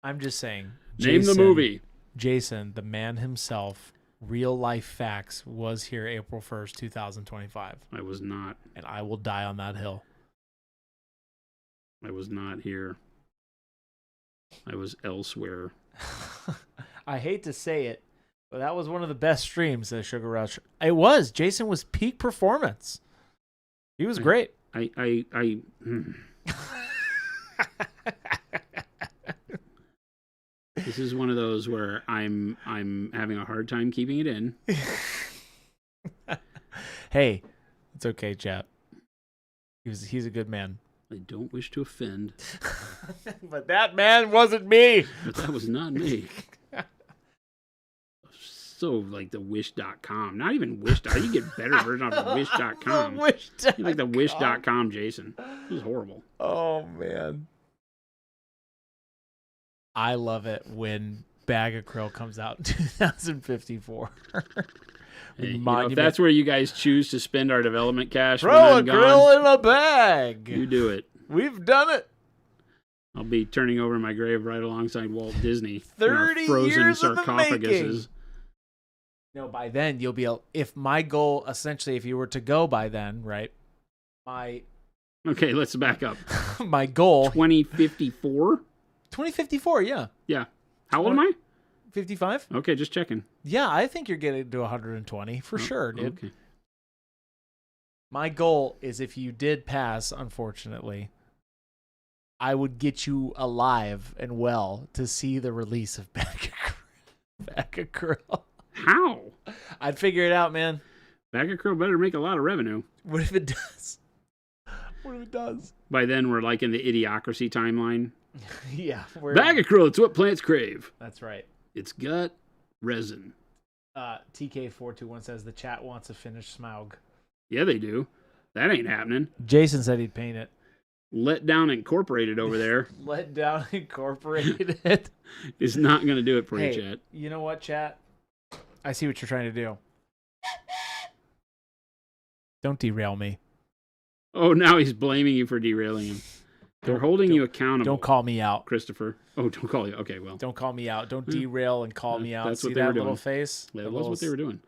I'm just saying. Name the movie. Jason, the man himself, real life facts, was here April 1st, 2025. I was not. And I will die on that hill. I was not here. I was elsewhere. I hate to say it, but that was one of the best streams of Sugar Rush. It was. Jason was peak performance. He was great. This is one of those where I'm having a hard time keeping it in. Hey, it's okay, chap. He's a good man. I don't wish to offend. But that man wasn't me. But that was not me. So like the wish.com. Not even wish. You get better version of the wish.com. Wish.com. You like the wish.com, Jason. It was horrible. Oh, man. I love it when Bag of Krill comes out in 2054. Hey, if that's where you guys choose to spend our development cash, throw a krill in a bag. You do it. We've done it. I'll be turning over in my grave right alongside Walt Disney. 30 frozen years in the sarcophaguses. making. No, by then you'll be if my goal, essentially, if you were to go by then, right? Okay, let's back up. My goal. 2054? 2054, yeah. Yeah. How old am I? 55? Okay, just checking. Yeah, I think you're getting to 120 for sure, dude. Okay. My goal is if you did pass, unfortunately, I would get you alive and well to see the release of Bag of Krill. How? I'd figure it out, man. Bag of Krill better make a lot of revenue. What if it does? What if it does? By then, we're like in the idiocracy timeline. Yeah. Bag of Krill, it's what plants crave. That's right. It's gut resin. TK421 says the chat wants a finished Smaug. Yeah, they do. That ain't happening. Jason said he'd paint it. Let Down Incorporated over there. Let Down Incorporated. Is not going to do it for you, chat. You know what, chat? I see what you're trying to do. Don't derail me. Oh, now he's blaming you for derailing him. They're holding you accountable. Don't call me out, Christopher. Oh, don't call you. Okay, well. Don't call me out. Don't derail and call me out. That's See what they that were doing. little face? That was what they were doing.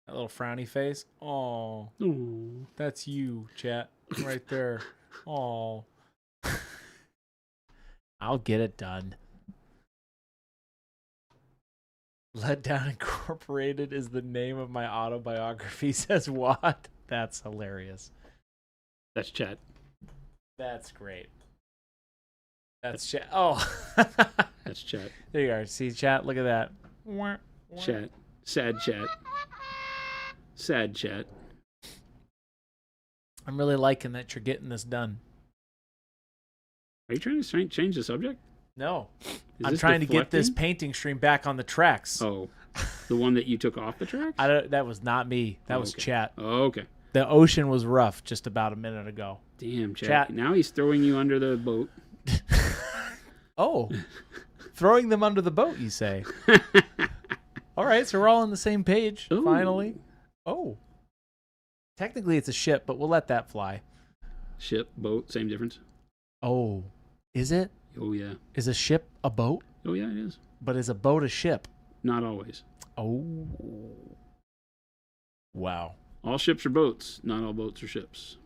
That little frowny face. Oh, Oh. that's you, chat. Right there. Oh. I'll get it done. Let Down Incorporated is the name of my autobiography, says what? That's hilarious. That's chat. That's great. That's chat. Oh. That's chat. There you are. See, chat? Look at that. Chat. Sad chat. Sad chat. I'm really liking that you're getting this done. Are you trying to change the subject? No. Is I'm this trying to get this deflecting? painting stream back on the tracks. Oh, the one that you took off the tracks? That was not me. That was okay. chat. Oh, okay. The ocean was rough just about a minute ago. Damn, Chat. Now he's throwing you under the boat. Oh. Throwing them under the boat, you say? All right, so we're all on the same page, Ooh. finally. Oh. Technically, it's a ship, but we'll let that fly. Ship, boat, same difference. Oh. Is it? Oh, yeah. Is a ship a boat? Oh, yeah, it is. But is a boat a ship? Not always. Oh. Wow. All ships are boats. Not all boats are ships.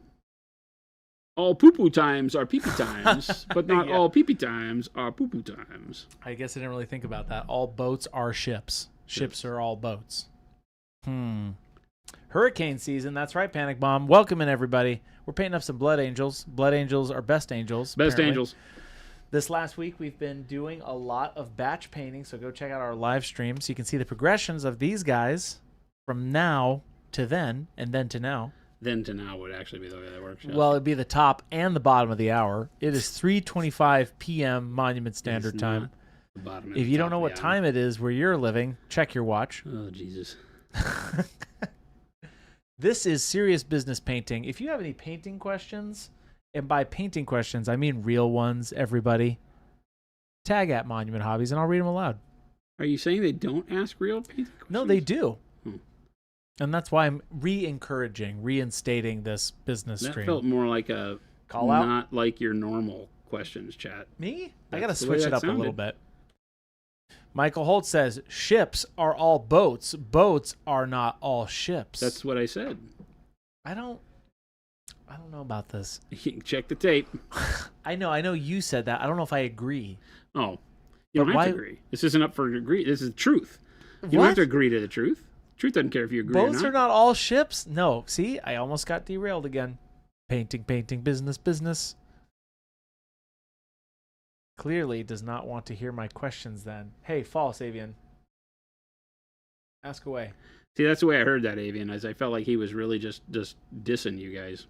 All poo-poo times are pee-pee times, but not Yeah. all pee-pee times are poo-poo times. I guess I didn't really think about that. All boats are ships. Ships are all boats. Hurricane season. That's right, Panic Bomb. Welcome in, everybody. We're painting up some Blood Angels. Blood Angels are best angels. Best apparently. angels. This last week, we've been doing a lot of batch painting, so go check out our live stream so you can see the progressions of these guys from now to then and then to now. Then to now would actually be the way that works. Yes. Well, it'd be the top and the bottom of the hour. It is 3:25 p.m. Monument Standard Time. The bottom If you don't know what time it is where you're living, check your watch. Oh, Jesus. This is serious business painting. If you have any painting questions, and by painting questions, I mean real ones, everybody, tag at Monument Hobbies, and I'll read them aloud. Are you saying they don't ask real painting questions? No, they do. Hmm. And that's why I'm reinstating this business That stream. felt more like a Call out? not like your normal questions chat. Me? I That's got to the way switch it that up a little sounded. bit. Michael Holt says, ships are all boats. Boats are not all ships. That's what I said. I don't know about this. You can check the tape. I know you said that. I don't know if I agree. Oh, you don't But have why- to agree. This isn't up for agree. This is truth. You don't What? have to agree to the truth. Truth doesn't care if you agree Boats or are not. not all ships? No. See, I almost got derailed again. Painting, business. Clearly does not want to hear my questions then. Hey, false, Avian. Ask away. See, that's the way I heard that, Avian, as I felt like he was really just dissing you guys.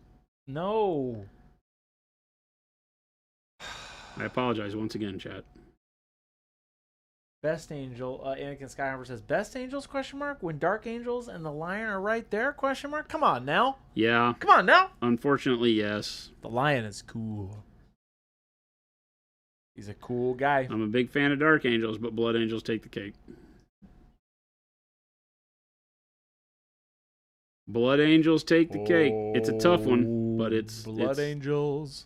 No. I apologize once again, chat. Best Angel, Anakin Skyhopper says, Best Angels, question mark? When Dark Angels and the Lion are right there, question mark? Come on now. Yeah, Come on now. unfortunately, yes. The Lion is cool. He's a cool guy. I'm a big fan of Dark Angels, but Blood Angels take the cake. Blood Angels take the cake. It's a tough one, but it's Blood Angels.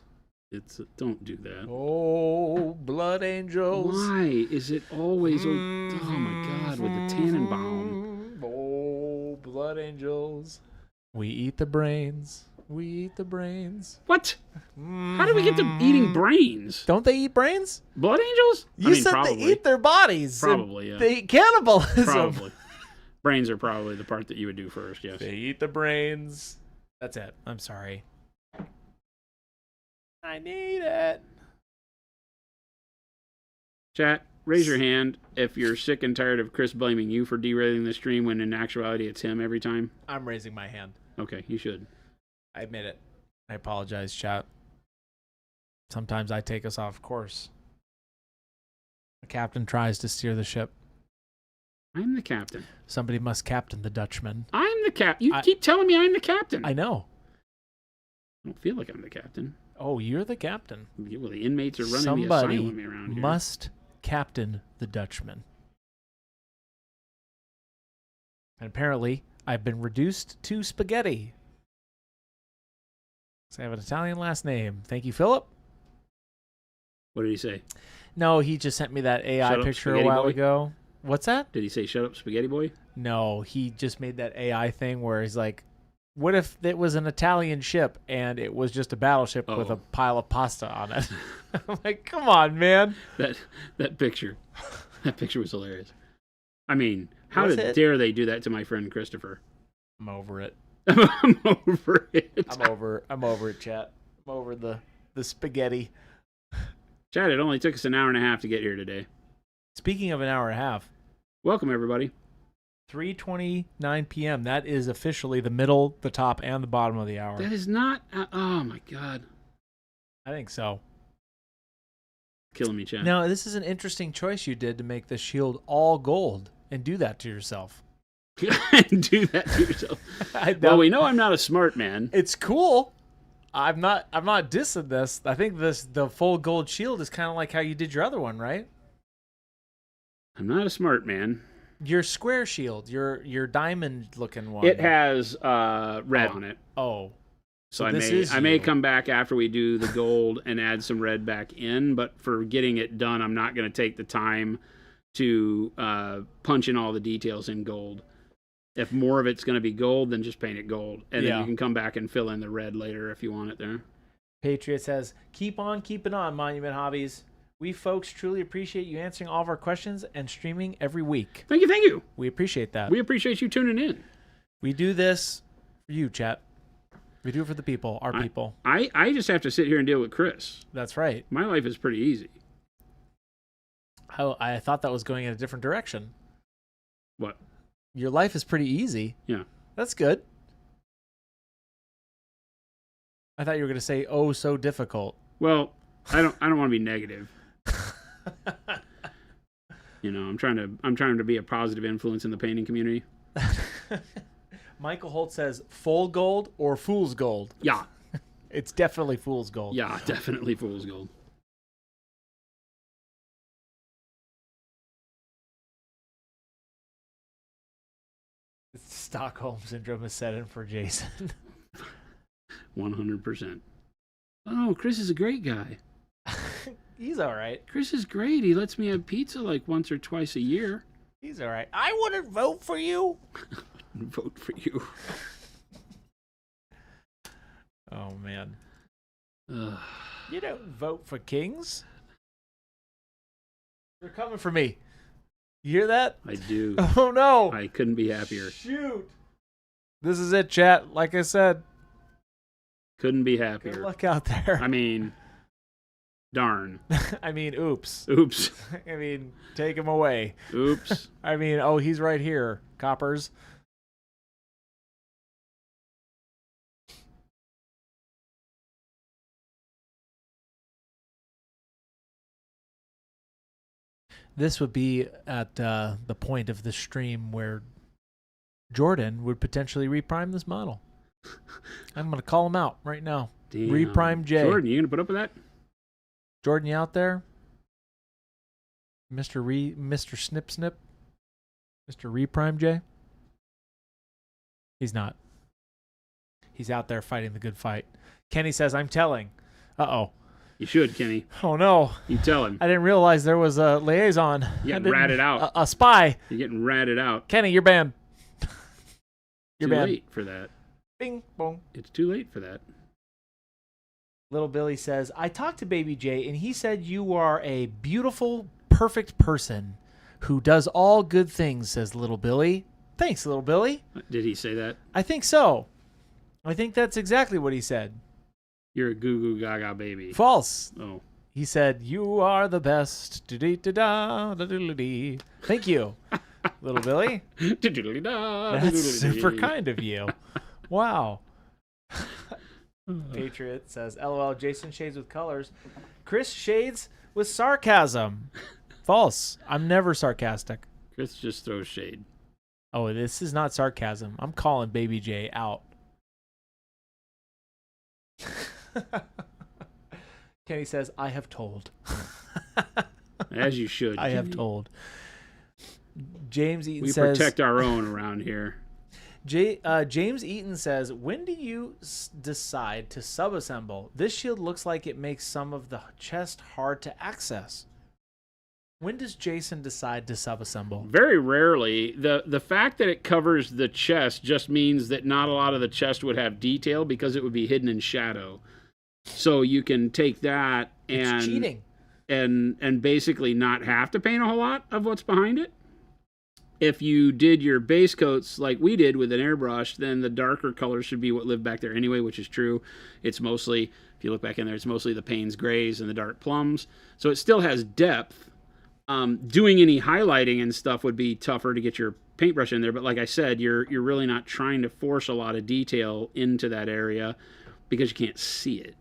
Don't do that. Oh, Blood Angels. Why is it always? Oh my God, with the Tannenbaum. Oh, Blood Angels. We eat the brains. We eat the brains. What? How did we get to eating brains? Don't they eat brains? Blood Angels? You said probably. they eat their bodies. and Probably, yeah. They eat cannibalism. Probably. Brains are probably the part that you would do first, yes. They eat the brains. That's it. I'm sorry. I need it. Chat, raise your hand if you're sick and tired of Chris blaming you for derailing the stream when in actuality it's him every time. I'm raising my hand. Okay, you should. I admit it. I apologize, chat. Sometimes I take us off course. The captain tries to steer the ship. I'm the captain. Somebody must captain the Dutchman. I'm the captain. You keep telling me I'm the captain. I know. I don't feel like I'm the captain. Oh, you're the captain. Well, the inmates are running Somebody the asylum around here. must captain the Dutchman. And apparently, I've been reduced to spaghetti. So I have an Italian last name. Thank you, Philip. What did he say? No, he just sent me that AI Shut up, picture a spaghetti while boy? ago. What's that? Did he say shut up, spaghetti boy? No, he just made that AI thing where he's like, what if it was an Italian ship and it was just a battleship with a Oh. pile of pasta on it? I'm like, come on, man. That picture. That picture was hilarious. I mean, how Was dare they do that to my friend Christopher? I'm over it. I'm over it. I'm over it, chat. I'm over the spaghetti. Chad, it only took us an hour and a half to get here today. Speaking of an hour and a half, Welcome, everybody. 3:29 p.m. That is officially the middle, the top, and the bottom of the hour. That is not... oh, my God. I think so. Killing me, Chad. Now, this is an interesting choice you did to make the shield all gold and do that to yourself. Do that to yourself. Well, we know I'm not a smart man. It's cool. I'm not dissing this. I think the full gold shield is kind of like how you did your other one, right? I'm not a smart man. Your square shield, your diamond looking one. It has red on it. Oh. So this I may you. come back after we do the gold and add some red back in, but for getting it done, I'm not going to take the time to punch in all the details in gold. If more of it's going to be gold, then just paint it gold. And then you can come back and fill in the red later if you want it there. Patriot says, keep on keeping on, Monument Hobbies. We folks truly appreciate you answering all of our questions and streaming every week. Thank you. We appreciate that. We appreciate you tuning in. We do this for you, chat. We do it for the people, our people. I just have to sit here and deal with Chris. That's right. My life is pretty easy. Oh, I thought that was going in a different direction. What? Your life is pretty easy. Yeah. That's good. I thought you were going to say, "Oh, so difficult." Well, I don't want to be negative. I'm trying to be a positive influence in the painting community. Michael Holt says, "Full gold or fool's gold?" Yeah. It's definitely fool's gold. Yeah, definitely fool's gold. Stockholm syndrome is set in for Jason. 100%. Oh, Chris is a great guy. He's all right. Chris is great. He lets me have pizza like once or twice a year. He's all right. I wouldn't vote for you. Vote for you. Oh, man. Ugh. You don't vote for kings. They're coming for me. You hear that? I do. Oh, no. I couldn't be happier. Shoot. This is it, chat. Like I said. Couldn't be Good happier. luck out there. I mean, darn. I mean, oops. Oops. I mean, take him away. Oops. I mean, oh, he's right here. Coppers. This would be at the point of the stream where Jordan would potentially reprime this model. I'm going to call him out right now. Damn. Reprime J. Jordan, you going to put up with that? Jordan, you out there? Mr. Snip Snip? Mr. Reprime J? He's not. He's out there fighting the good fight. Kenny says, I'm telling. Uh-oh. You should, Kenny. Oh, no. You tell him. I didn't realize there was a liaison. You're getting ratted out. A spy. You're getting ratted out. Kenny, you're banned. You're Too banned. late for that. Bing, bong. It's too late for that. Little Billy says, I talked to Baby J, and he said you are a beautiful, perfect person who does all good things, says Little Billy. Thanks, Little Billy. Did he say that? I think so. I think that's exactly what he said. You're a goo goo gaga baby. False. Oh. He said, you are the best. Thank you, Little Billy. That's super kind of you. Wow. Patriot says, LOL, Jason shades with colors. Chris shades with sarcasm. False. I'm never sarcastic. Chris just throws shade. Oh, this is not sarcasm. I'm calling Baby J out. Kenny says, I have told. As you should. I have Kenny. told. James Eaton We says... protect our own around here. James Eaton says, when do you decide to subassemble? This shield looks like it makes some of the chest hard to access. When does Jason decide to subassemble? Very rarely. The fact that it covers the chest just means that not a lot of the chest would have detail because it would be hidden in shadow. So you can take that and It's cheating. and basically not have to paint a whole lot of what's behind it. If you did your base coats like we did with an airbrush, then the darker colors should be what live back there anyway, which is true. It's mostly, if you look back in there, it's mostly the Payne's grays and the dark plums. So it still has depth. Doing any highlighting and stuff would be tougher to get your paintbrush in there. But like I said, you're really not trying to force a lot of detail into that area because you can't see it.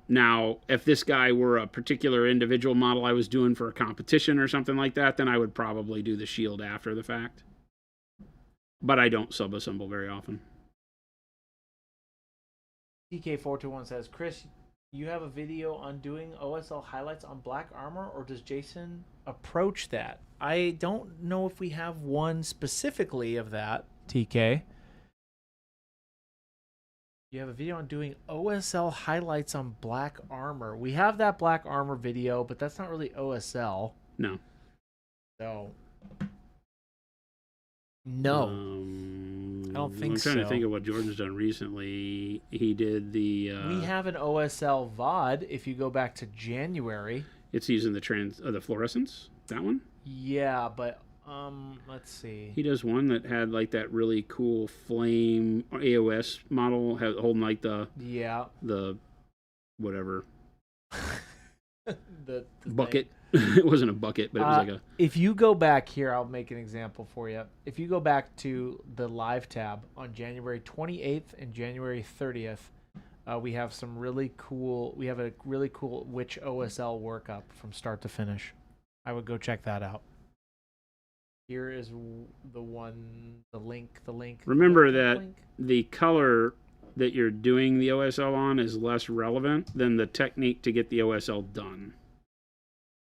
Now, if this guy were a particular individual model I was doing for a competition or something like that, then I would probably do the shield after the fact. But I don't sub-assemble very often. TK421 says, Chris, you have a video on doing OSL highlights on black armor, or does Jason approach that? I don't know if we have one specifically of that, TK. You have a video on doing OSL highlights on black armor. We have that black armor video, but that's not really OSL. No. So, no. I don't think so. I'm trying to think of what Jordan's done recently. He did the... we have an OSL VOD if you go back to January. It's using the fluorescence? That one? Yeah, but Let's see. He does one that had like that really cool flame AOS model, holding like Yeah. the whatever the bucket. It wasn't a bucket, but it was like a. If you go back here, I'll make an example for you. If you go back to the live tab on January 28th and January 30th, we have some really cool. We have a really cool Witch OSL workup from start to finish. I would go check that out. Here is the link. Remember the that link? the color that you're doing the OSL on is less relevant than the technique to get the OSL done.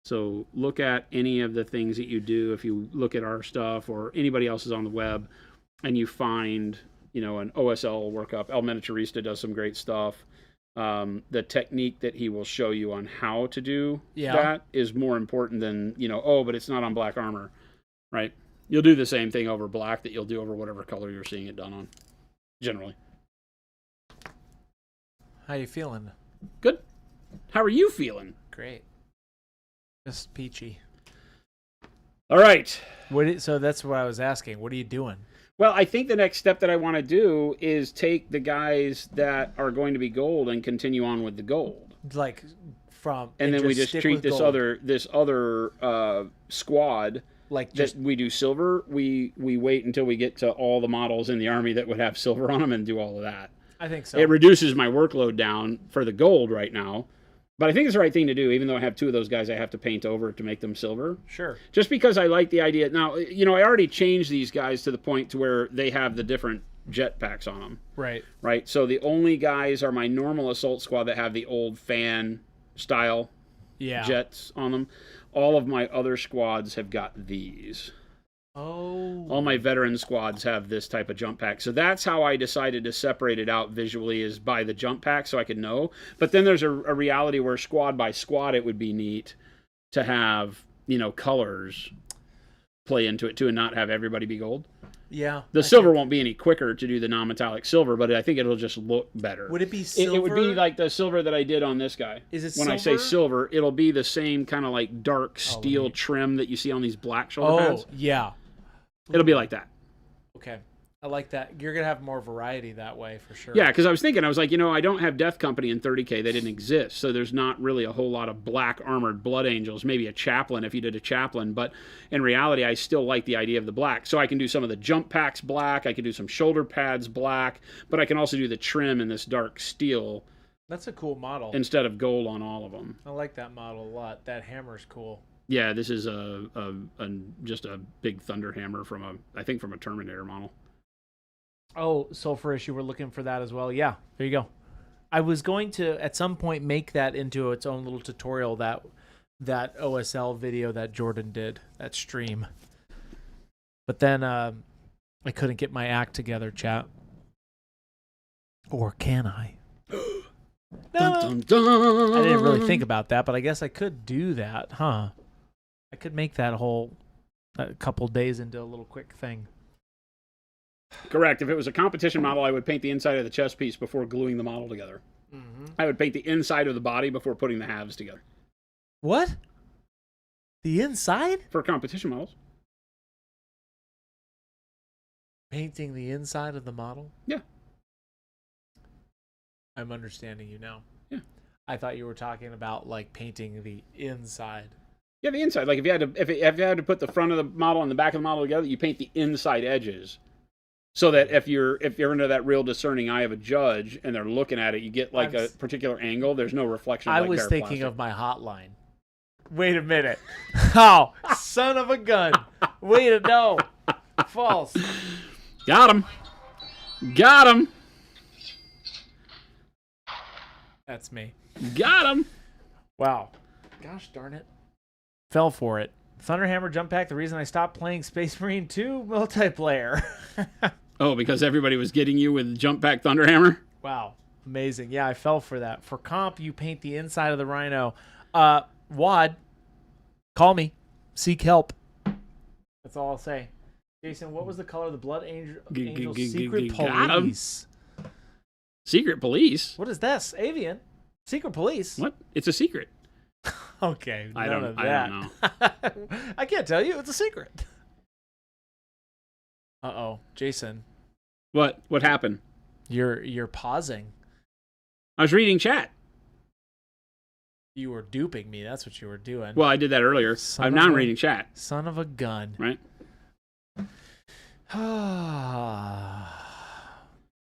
So look at any of the things that you do. If you look at our stuff or anybody else's on the web and you find, an OSL workup, El Miniaturista does some great stuff. The technique that he will show you on how to do that is more important than, but it's not on black armor, right? You'll do the same thing over black that you'll do over whatever color you're seeing it done on, generally. How you feeling? Good. How are you feeling? Great. Just peachy. All right. So that's what I was asking. What are you doing? Well, I think the next step that I want to do is take the guys that are going to be gold and continue on with the gold. Like and then we just treat this other squad like that we do silver. We wait until we get to all the models in the army that would have silver on them and do all of that. I think so. It reduces my workload down for the gold right now. But I think it's the right thing to do, even though I have two of those guys I have to paint over to make them silver. Sure. Just because I like the idea. Now, I already changed these guys to the point to where they have the different jet packs on them. Right. Right? So the only guys are my normal assault squad that have the old fan style jets on them. All of my other squads have got these. Oh. All my veteran squads have this type of jump pack. So that's how I decided to separate it out visually, is by the jump pack so I could know. But then there's a reality where squad by squad it would be neat to have, colors play into it too and not have everybody be gold. Yeah. The silver won't be any quicker to do the non-metallic silver, but I think it'll just look better. Would it be silver? It would be like the silver that I did on this guy. Is it when silver? I say silver, it'll be the same kind of like dark steel trim that you see on these black shoulder pads. Oh, yeah. It'll be like that. Okay. I like that. You're going to have more variety that way for sure. Yeah, because I was thinking, I was like, I don't have Death Company in 30K. They didn't exist. So there's not really a whole lot of black armored blood angels, maybe a chaplain if you did a chaplain. But in reality, I still like the idea of the black. So I can do some of the jump packs black. I can do some shoulder pads black. But I can also do the trim in this dark steel. That's a cool model. Instead of gold on all of them. I like that model a lot. That hammer's cool. Yeah, this is just a big thunder hammer from a Terminator model. Oh, Sulfurish, you were looking for that as well. Yeah, there you go. I was going to at some point make that into its own little tutorial, that OSL video that Jordan did, that stream. But then I couldn't get my act together, chat. Or can I? Dun, dun, dun. I didn't really think about that, but I guess I could do that, huh? I could make that a couple days into a little quick thing. Correct. If it was a competition model, I would paint the inside of the chest piece before gluing the model together. Mm-hmm. I would paint the inside of the body before putting the halves together. What? The inside? For competition models. Painting the inside of the model? Yeah. I'm understanding you now. Yeah. I thought you were talking about like painting the inside. Yeah, the inside. Like if you had to put the front of the model and the back of the model together, you paint the inside edges. So that if you're under that real discerning eye of a judge and they're looking at it, you get like a particular angle. There's no reflection. I like was bare thinking plastic. of my hotline. Wait a minute. Oh, son of a gun. Wait, no. False. Got him. Got him. That's me. Got him. Wow. Gosh darn it. Fell for it. Thunderhammer Jump Pack, the reason I stopped playing Space Marine 2 multiplayer. Oh, because everybody was getting you with Jump Pack Thunderhammer? Wow. Amazing. Yeah, I fell for that. For comp, you paint the inside of the Rhino. Wad, call me. Seek help. That's all I'll say. Jason, what was the color of the Blood Angel Secret Police? Secret Police? What is this? Avian? Secret Police? What? It's a secret. Okay, I don't know. I can't tell you. It's a secret. Uh-oh. Jason, What happened? you're pausing. I was reading chat. You were duping me. That's what you were doing. Well, I did that earlier. I'm now reading chat. Son of a gun. Right?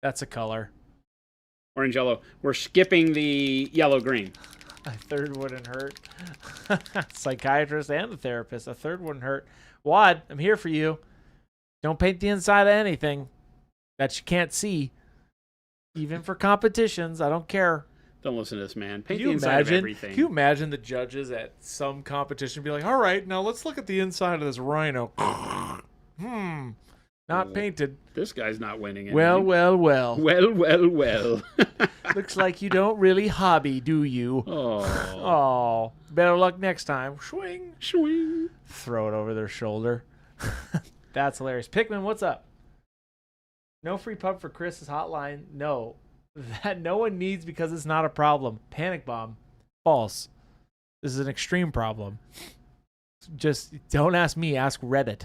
That's a color. Orange, yellow. We're skipping the yellow, green. A third wouldn't hurt. Psychiatrist and the therapist. A third wouldn't hurt. Wad, I'm here for you. Don't paint the inside of anything that you can't see. Even for competitions, I don't care. Don't listen to this man. Paint Can the you inside imagine? of everything. Can you imagine the judges at some competition be like, all right, now let's look at the inside of this rhino. Not painted. This guy's not winning. Well. Well. Looks like you don't really hobby, do you? Oh. Oh, better luck next time. Swing. Throw it over their shoulder. That's hilarious. Pikmin, what's up? No free pub for Chris's hotline. No. That no one needs because it's not a problem. Panic bomb. False. This is an extreme problem. Just don't ask me. Ask Reddit.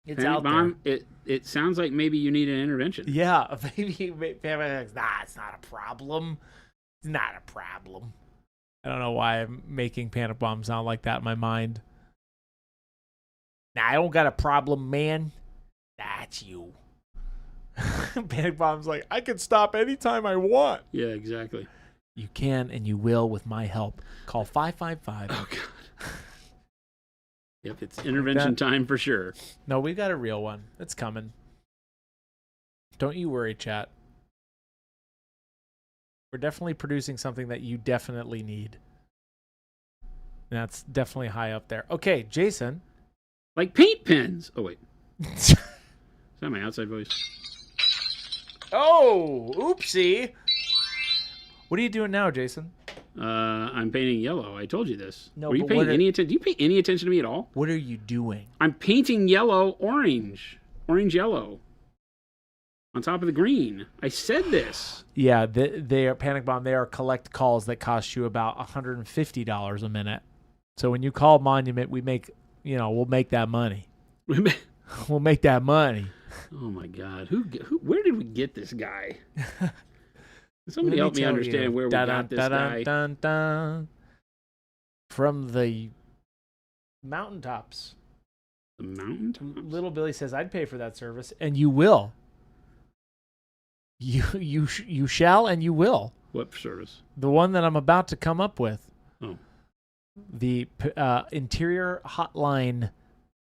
It's Panic out bomb. there. It sounds like maybe you need an intervention. Yeah, maybe. Nah, it's not a problem. It's not a problem. I don't know why I'm making panic bomb sound like that in my mind. Nah, I don't got a problem, man. That's you. Panic bomb's like, I can stop anytime I want. Yeah, exactly. You can and you will with my help. Call 555. Oh God. Yep, it's intervention time for sure. No, we got a real one. It's coming. Don't you worry, chat. We're definitely producing something that you definitely need. And that's definitely high up there. Okay, Jason. Like paint pens. Oh, wait. Is that my outside voice? Oh, oopsie. What are you doing now, Jason? I'm painting yellow. I told you this. No, Were you but paying what are- any attention? Do you pay any attention to me at all? What are you doing? I'm painting yellow, orange, yellow, on top of the green. I said this. Yeah, they are Panic Bomb. They are collect calls that cost you about $150 a minute. So when you call Monument, we'll make that money. We'll make that money. Oh my God! Who? Where did we get this guy? Somebody help me tell understand you. where we got this guy. Dun. From the mountaintops. The mountaintops. Little Billy says, I'd pay for that service, and you will. You shall and you will. What service? The one that I'm about to come up with. Oh. The interior hotline,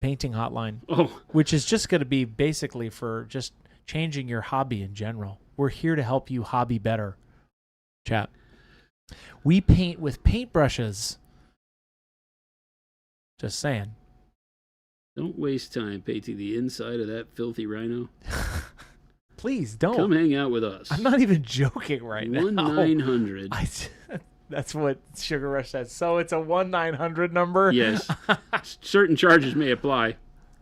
painting hotline. Oh. Which is just going to be basically for just changing your hobby in general. We're here to help you hobby better. Chat. We paint with paintbrushes. Just saying. Don't waste time painting the inside of that filthy rhino. Please don't. Come hang out with us. I'm not even joking right now. 1-900. That's what Sugar Rush says. So it's a 1-900 number? Yes. Certain charges may apply.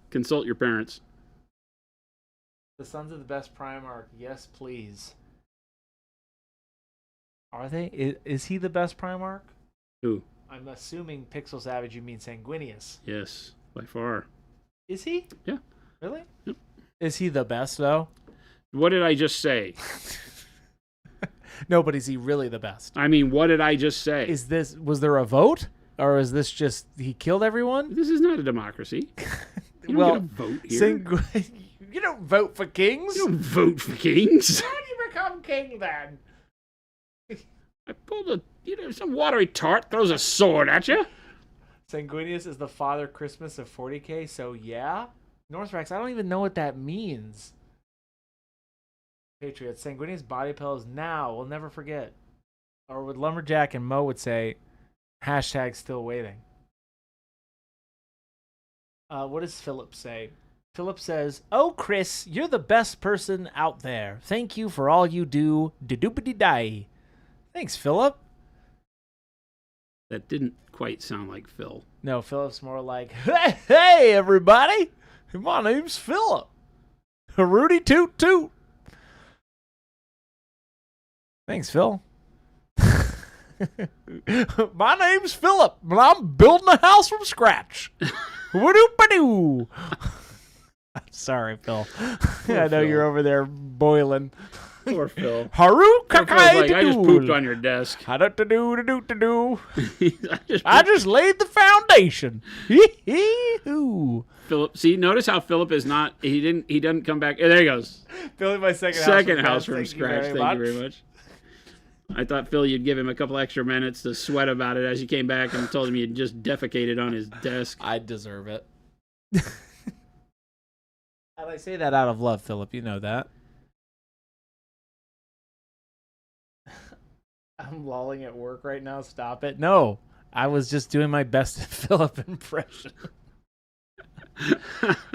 Consult your parents. The Sons of the Best Primarch. Yes, please. Are they? Is he the best Primarch? Who? I'm assuming Pixel Savage, you mean Sanguinius. Yes, by far. Is he? Yeah. Really? Yep. Is he the best, though? What did I just say? No, but is he really the best? I mean, what did I just say? Was there a vote? Or is this just he killed everyone? This is not a democracy. You don't get a vote here. You don't vote for kings? You don't vote for kings. How do you become king then? I pulled some watery tart throws a sword at you. Sanguinius is the Father Christmas of 40K, so yeah. Northrax, I don't even know what that means. Patriots, Sanguinius body pillows now. We'll never forget. Or would Lumberjack and Mo would say, hashtag still waiting. What does Philip say? Philip says, oh, Chris, you're the best person out there. Thank you for all you do. Da-doopity-die. Thanks, Philip. That didn't quite sound like Phil. No, Philip's more like, hey, everybody. My name's Philip. Rudy toot toot. Thanks, Phil. My name's Philip, and I'm building a house from scratch. Whoop-a-doo. I'm sorry, Phil. I know Phil. you're over there boiling. Poor Phil. Haru Phil's like, I just pooped on your desk. do. I I just laid the foundation. Hee-hee-hoo. Philip, see, notice how Philip is not. He doesn't come back. There he goes. Philly, my second House from scratch. Thank you very much. I thought, Phil, you'd give him a couple extra minutes to sweat about it as you came back and told him you'd just defecated on his desk. I deserve it. And I say that out of love, Philip. You know that. I'm lolling at work right now. Stop it. No, I was just doing my best Philip impression.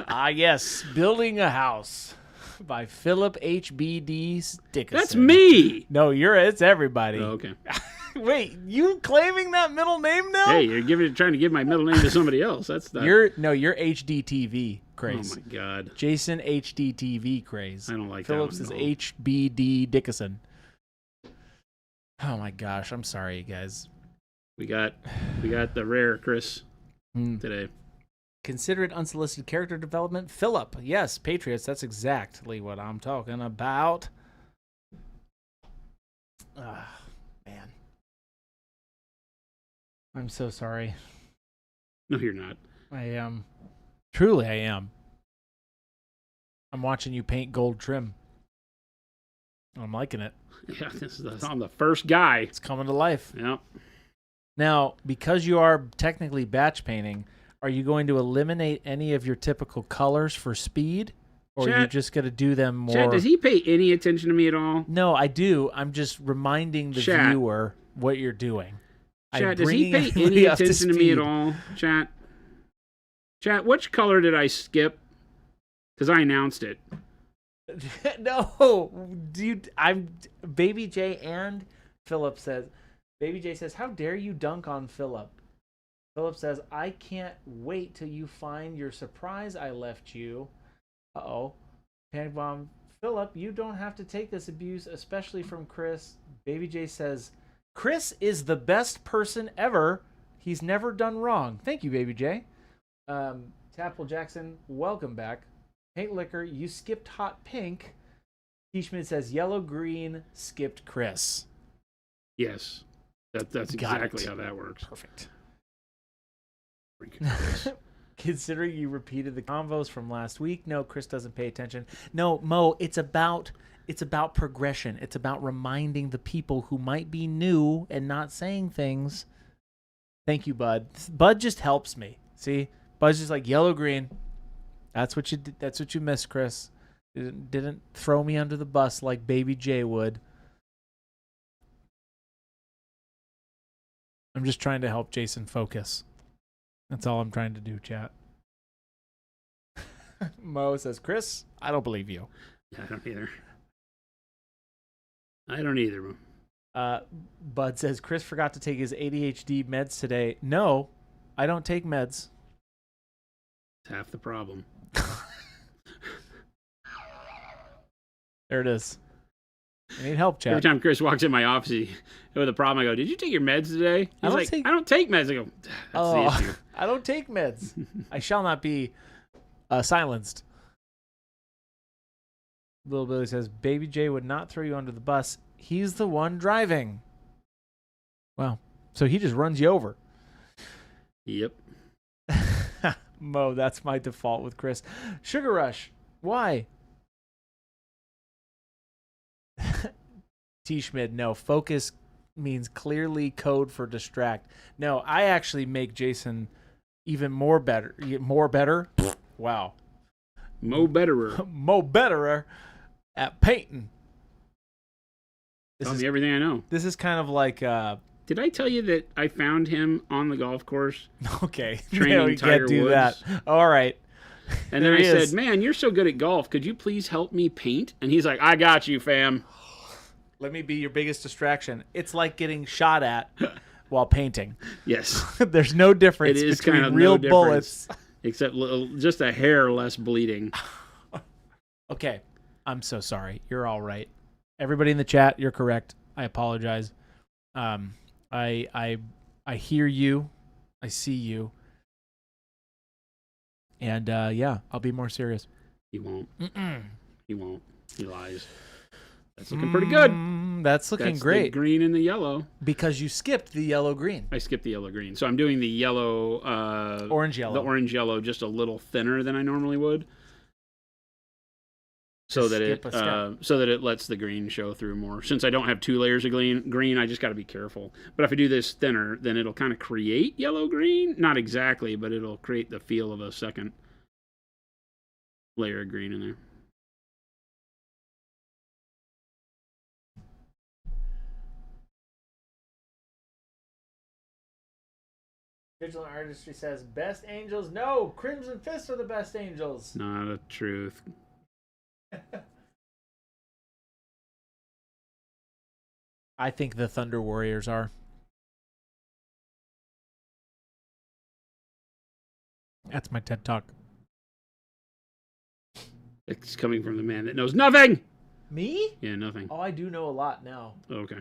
Yes. Building a House by Philip H.B.D. Dickinson. That's me. No, it's everybody. Oh, okay. Wait, you claiming that middle name now? Hey, you're trying to give my middle name to somebody else. That's not. You're HDTV craze. Oh my God. Jason HDTV craze. I don't like Phillips that is one. No. HBD Dickinson. Oh my gosh, I'm sorry, you guys. We got the rare Chris today. Consider it unsolicited character development. Philip, yes, Patriots. That's exactly what I'm talking about. Man, I'm so sorry. No, you're not. I am. Truly, I am. I'm watching you paint gold trim. I'm liking it. Yeah, I'm the first guy. It's coming to life. Yep. Now, because you are technically batch painting, are you going to eliminate any of your typical colors for speed? Or are you just going to do them more? Chad, does he pay any attention to me at all? No, I do. I'm just reminding the viewer what you're doing. Chad, does he pay any attention to me at all? Chat, which color did I skip? Because I announced it. No, dude. Baby J and Philip says. Baby J says, "How dare you dunk on Philip?" Philip says, "I can't wait till you find your surprise I left you." Uh-oh. Panic bomb. Philip, you don't have to take this abuse, especially from Chris. Baby J says, "Chris is the best person ever. He's never done wrong." Thank you, Baby J. Tapple Jackson, welcome back. Paint Liquor, you skipped hot pink. T. Schmidt says yellow green, skipped Chris. Yes. That's exactly how that works. Perfect. Considering you repeated the convos from last week, no, Chris doesn't pay attention. No, Mo, it's about progression. It's about reminding the people who might be new and not saying things. Thank you, Bud. Bud just helps me. See? Bud's just like yellow green. That's what you did. That's what you missed, Chris. Didn't throw me under the bus like Baby J would. I'm just trying to help Jason focus. That's all I'm trying to do, chat. Mo says, "Chris, I don't believe you." Yeah, I don't either. Bud says, "Chris forgot to take his ADHD meds today." No, I don't take meds. It's half the problem. There it is. I need help, chat. Every time Chris walks in my office with a problem, I go, "Did you take your meds today?" He's like, "I don't take meds." I go, "That's the issue." I don't take meds. I shall not be silenced. Little Billy says, "Baby J would not throw you under the bus. He's the one driving." Wow. So he just runs you over. Yep. Mo, that's my default with Chris. Sugar Rush. Why? T. Schmid, no. Focus means clearly code for distract. No, I actually make Jason even more better. More better? Wow. Mo betterer. Mo betterer at painting. Tell me everything I know. This is kind of like... Did I tell you that I found him on the golf course? Okay. Training no, we Tiger can't do Woods. that. All right. And then I said, "Man, you're so good at golf. Could you please help me paint?" And he's like, "I got you, fam." Let me be your biggest distraction. It's like getting shot at while painting. Yes. There's no difference It is between kind of real no difference, bullets. except just a hair less bleeding. Okay. I'm so sorry. You're all right. Everybody in the chat, you're correct. I apologize. I hear you. I see you. And yeah, I'll be more serious. He won't. He won't. He lies. That's looking pretty good. That's looking That's great. The green and the yellow. Because you skipped the yellow green. I skipped the yellow green. So I'm doing the yellow. Orange yellow. The orange yellow just a little thinner than I normally would. So that it lets the green show through more. Since I don't have 2 layers of green, I just got to be careful. But if I do this thinner, then it'll kind of create yellow green. Not exactly, but it'll create the feel of a second layer of green in there. Vigilant Artistry says, best angels? No, Crimson Fist are the best angels. Not a truth. I think the Thunder Warriors are. That's my TED Talk. It's coming from the man that knows nothing. Me? Yeah, nothing. Oh, I do know a lot now. Okay.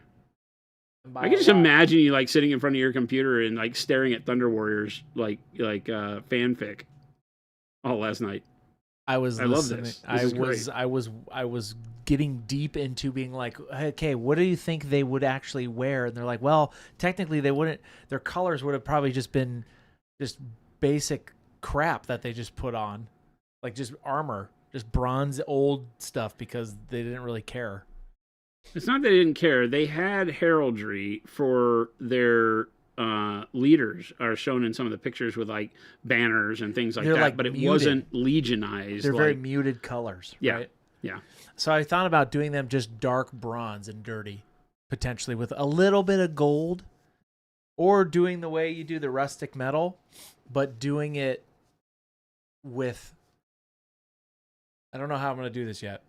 I can just imagine you like sitting in front of your computer and like staring at Thunder Warriors like fanfic all last night. I love this. I was getting deep into being like, okay, what do you think they would actually wear? And they're like, well, technically they wouldn't. Their colors would have probably just been just basic crap that they just put on, like just armor, just bronze old stuff because they didn't really care. It's not that they didn't care. They had heraldry for their leaders, are shown in some of the pictures with like banners and things like They're that. like but it muted. wasn't legionized. They're very muted colors. Yeah, right? yeah. So I thought about doing them just dark bronze and dirty, potentially with a little bit of gold, or doing the way you do the rustic metal, but doing it with, I don't know how I'm going to do this yet,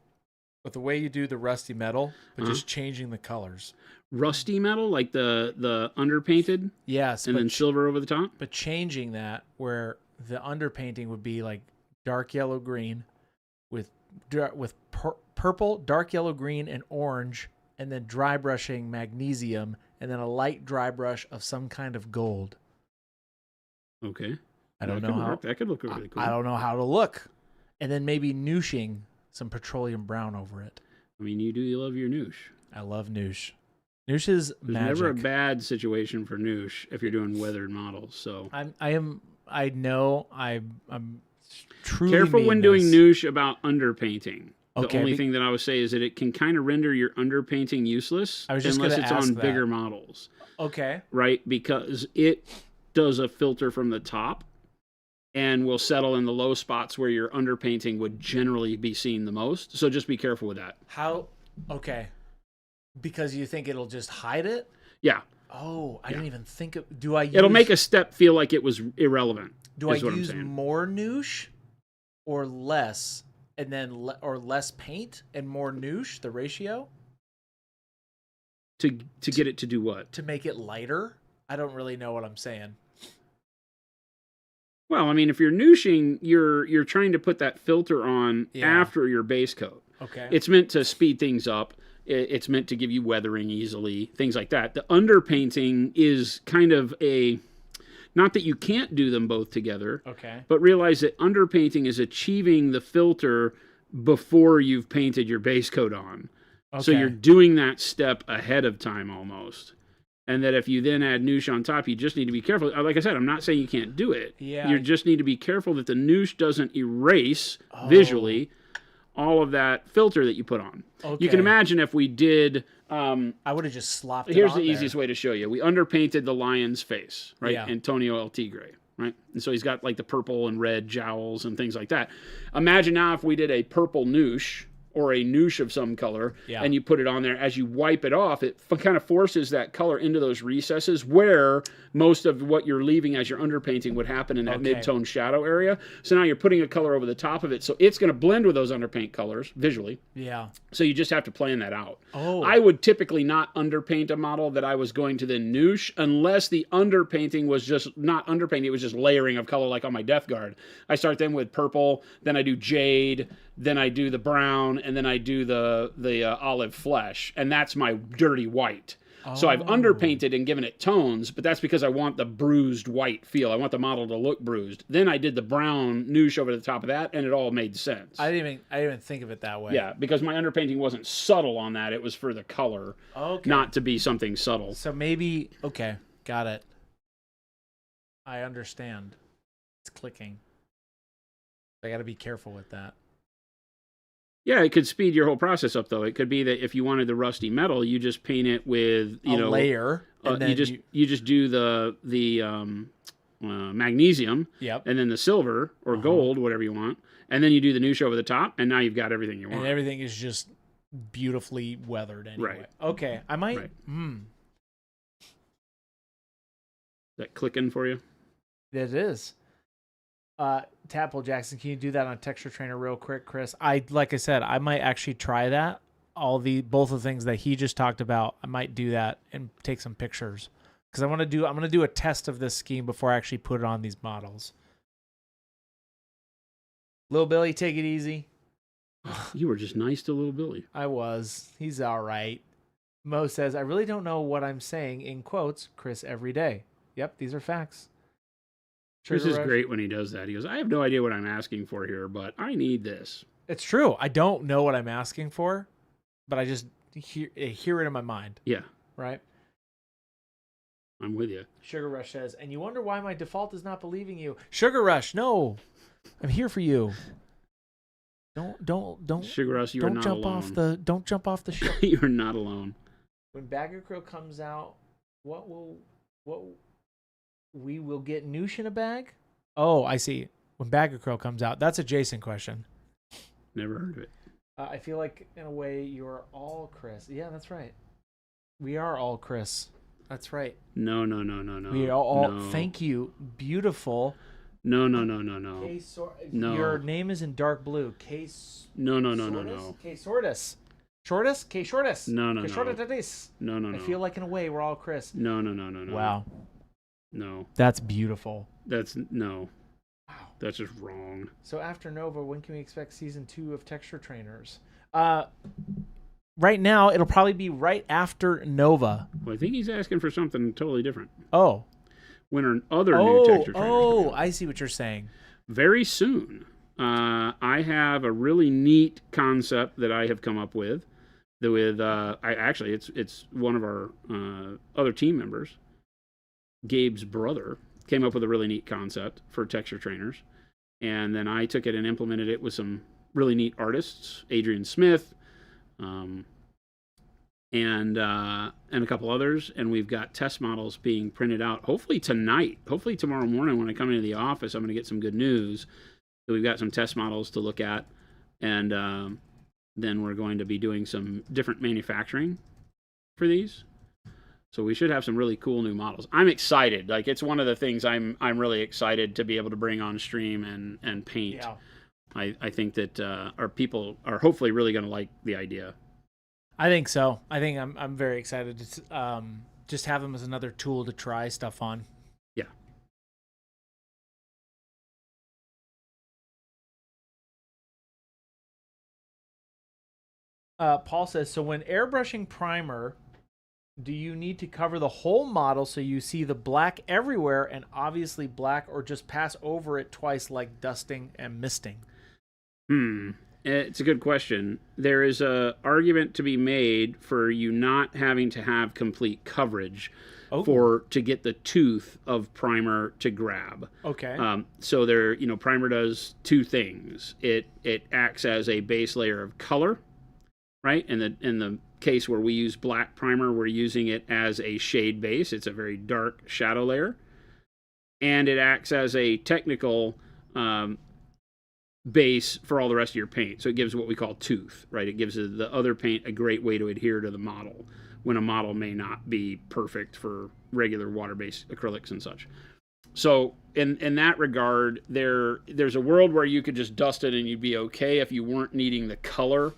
but the way you do the rusty metal, but just changing the colors. Rusty metal, like the underpainted? Yes. And then silver over the top? But changing that where the underpainting would be like dark yellow green with purple, dark yellow green, and orange, and then dry brushing magnesium, and then a light dry brush of some kind of gold. Okay. I don't know how. That could look really cool. I don't know how to look. And then maybe nooshing some petroleum brown over it. I mean, you love your noosh. I love noosh. Noosh is There's magic. never a bad situation for noosh if you're doing weathered models. So I'm truly careful when doing noosh about underpainting. The Okay, only thing that I would say is that it can kind of render your underpainting useless unless it's on bigger models. Okay. Right? Because it does a filter from the top and will settle in the low spots where your underpainting would generally be seen the most. So just be careful with that. How? Okay. Because you think it'll just hide it? Yeah. Oh, I didn't even think of. Do I? It'll make a step feel like it was irrelevant. Do I use more noosh or less, and then or less paint and more noosh? The ratio to get it to do what? To make it lighter. I don't really know what I'm saying. Well, I mean, if you're nooshing, you're trying to put that filter on after your base coat. Okay. It's meant to speed things up. It's meant to give you weathering easily, things like that. The underpainting is kind of not that you can't do them both together. Okay. But realize that underpainting is achieving the filter before you've painted your base coat on. Okay. So you're doing that step ahead of time almost. And that if you then add noosh on top, you just need to be careful. Like I said, I'm not saying you can't do it. Yeah. You just need to be careful that the noosh doesn't erase visually all of that filter that you put on. Okay. You can imagine if we did... I would have just slopped it Here's the easiest way to show you. We underpainted the lion's face, right? Yeah. Antonio El Tigre, right? And so he's got like the purple and red jowls and things like that. Imagine now if we did a purple noosh or a noosh of some color, and you put it on there. As you wipe it off, it kind of forces that color into those recesses where most of what you're leaving as your underpainting would happen in that mid-tone shadow area. So now you're putting a color over the top of it, so it's going to blend with those underpaint colors visually. Yeah. So you just have to plan that out. Oh. I would typically not underpaint a model that I was going to then noosh unless the underpainting was just not underpainting, it was just layering of color like on my Death Guard. I start then with purple, then I do jade, then I do the brown, and then I do the olive flesh, and that's my dirty white. So I've Oh. underpainted and given it tones, but that's because I want the bruised white feel. I want the model to look bruised. Then I did the brown noosh over the top of that, and it all made sense. I didn't even think of it that way. Yeah, because my underpainting wasn't subtle on that. It was for the color, Okay. not to be something subtle. So maybe, okay, got it. I understand. It's clicking. I got to be careful with that. Yeah, it could speed your whole process up, though. It could be that if you wanted the rusty metal, you just paint it with, A layer. And then you just do the magnesium, Yep. and then the silver or gold, whatever you want, and then you do the noosh over the top, and now you've got everything you want. And everything is just beautifully weathered anyway. Right. Okay, I might. Right. That clicking for you? It is. Tadpole Jackson, can you do that on Texture Trainer real quick, Chris? Like I said, I might actually try that. Both of the things that he just talked about, I might do that and take some pictures because I'm gonna do a test of this scheme before I actually put it on these models. Little Billy, take it easy. You were just nice to little Billy. I was. He's all right. Mo says, I really don't know what I'm saying in quotes, Chris, every day. Yep, these are facts. Chris is great when he does that. He goes, I have no idea what I'm asking for here, but I need this. It's true. I don't know what I'm asking for, but I just hear it in my mind. Yeah. Right? I'm with you. Sugar Rush says, and you wonder why my default is not believing you. Sugar Rush, no. I'm here for you. Don't Sugar Rush, you are not alone. Don't jump off the ship. You're not alone. When Bagger Crow comes out, we will get noosh in a bag? Oh, I see. When Bagger Crow comes out. That's a Jason question. Never heard of it. I feel like, in a way, you're all Chris. Yeah, that's right. We are all Chris. That's right. No. We are all. No. Thank you. Beautiful. No. No. Your name is in dark blue. No. K Sortus. Shortus? K Shortus. No. K Shortus. No. I feel like, in a way, we're all Chris. No. Wow. No. That's beautiful. No. Wow. That's just wrong. So after Nova, when can we expect season 2 of Texture Trainers? Right now, it'll probably be right after Nova. Well, I think he's asking for something totally different. Oh. When are other new Texture Trainers coming out? I see what you're saying. Very soon. I have a really neat concept that I have come up with. It's one of our other team members. Gabe's brother came up with a really neat concept for Texture Trainers, and then I took it and implemented it with some really neat artists, Adrian Smith, and a couple others, and we've got test models being printed out. Hopefully tonight, hopefully tomorrow morning when I come into the office, I'm going to get some good news that we've got some test models to look at, and then we're going to be doing some different manufacturing for these. So we should have some really cool new models. I'm excited. Like, it's one of the things I'm really excited to be able to bring on stream and paint. Yeah. I think that our people are hopefully really going to like the idea. I think so. I think I'm very excited to just have them as another tool to try stuff on. Yeah. Paul says, so when airbrushing primer, do you need to cover the whole model so you see the black everywhere and obviously black, or just pass over it twice like dusting and misting? It's a good question. There is a argument to be made for you not having to have complete coverage to get the tooth of primer to grab. Okay. So primer does two things. It acts as a base layer of color, right? In the case where we use black primer, we're using it as a shade base. It's a very dark shadow layer, and it acts as a technical base for all the rest of your paint. So it gives what we call tooth, right? It gives the other paint a great way to adhere to the model when a model may not be perfect for regular water-based acrylics and such. So in that regard, there's a world where you could just dust it and you'd be okay if you weren't needing the color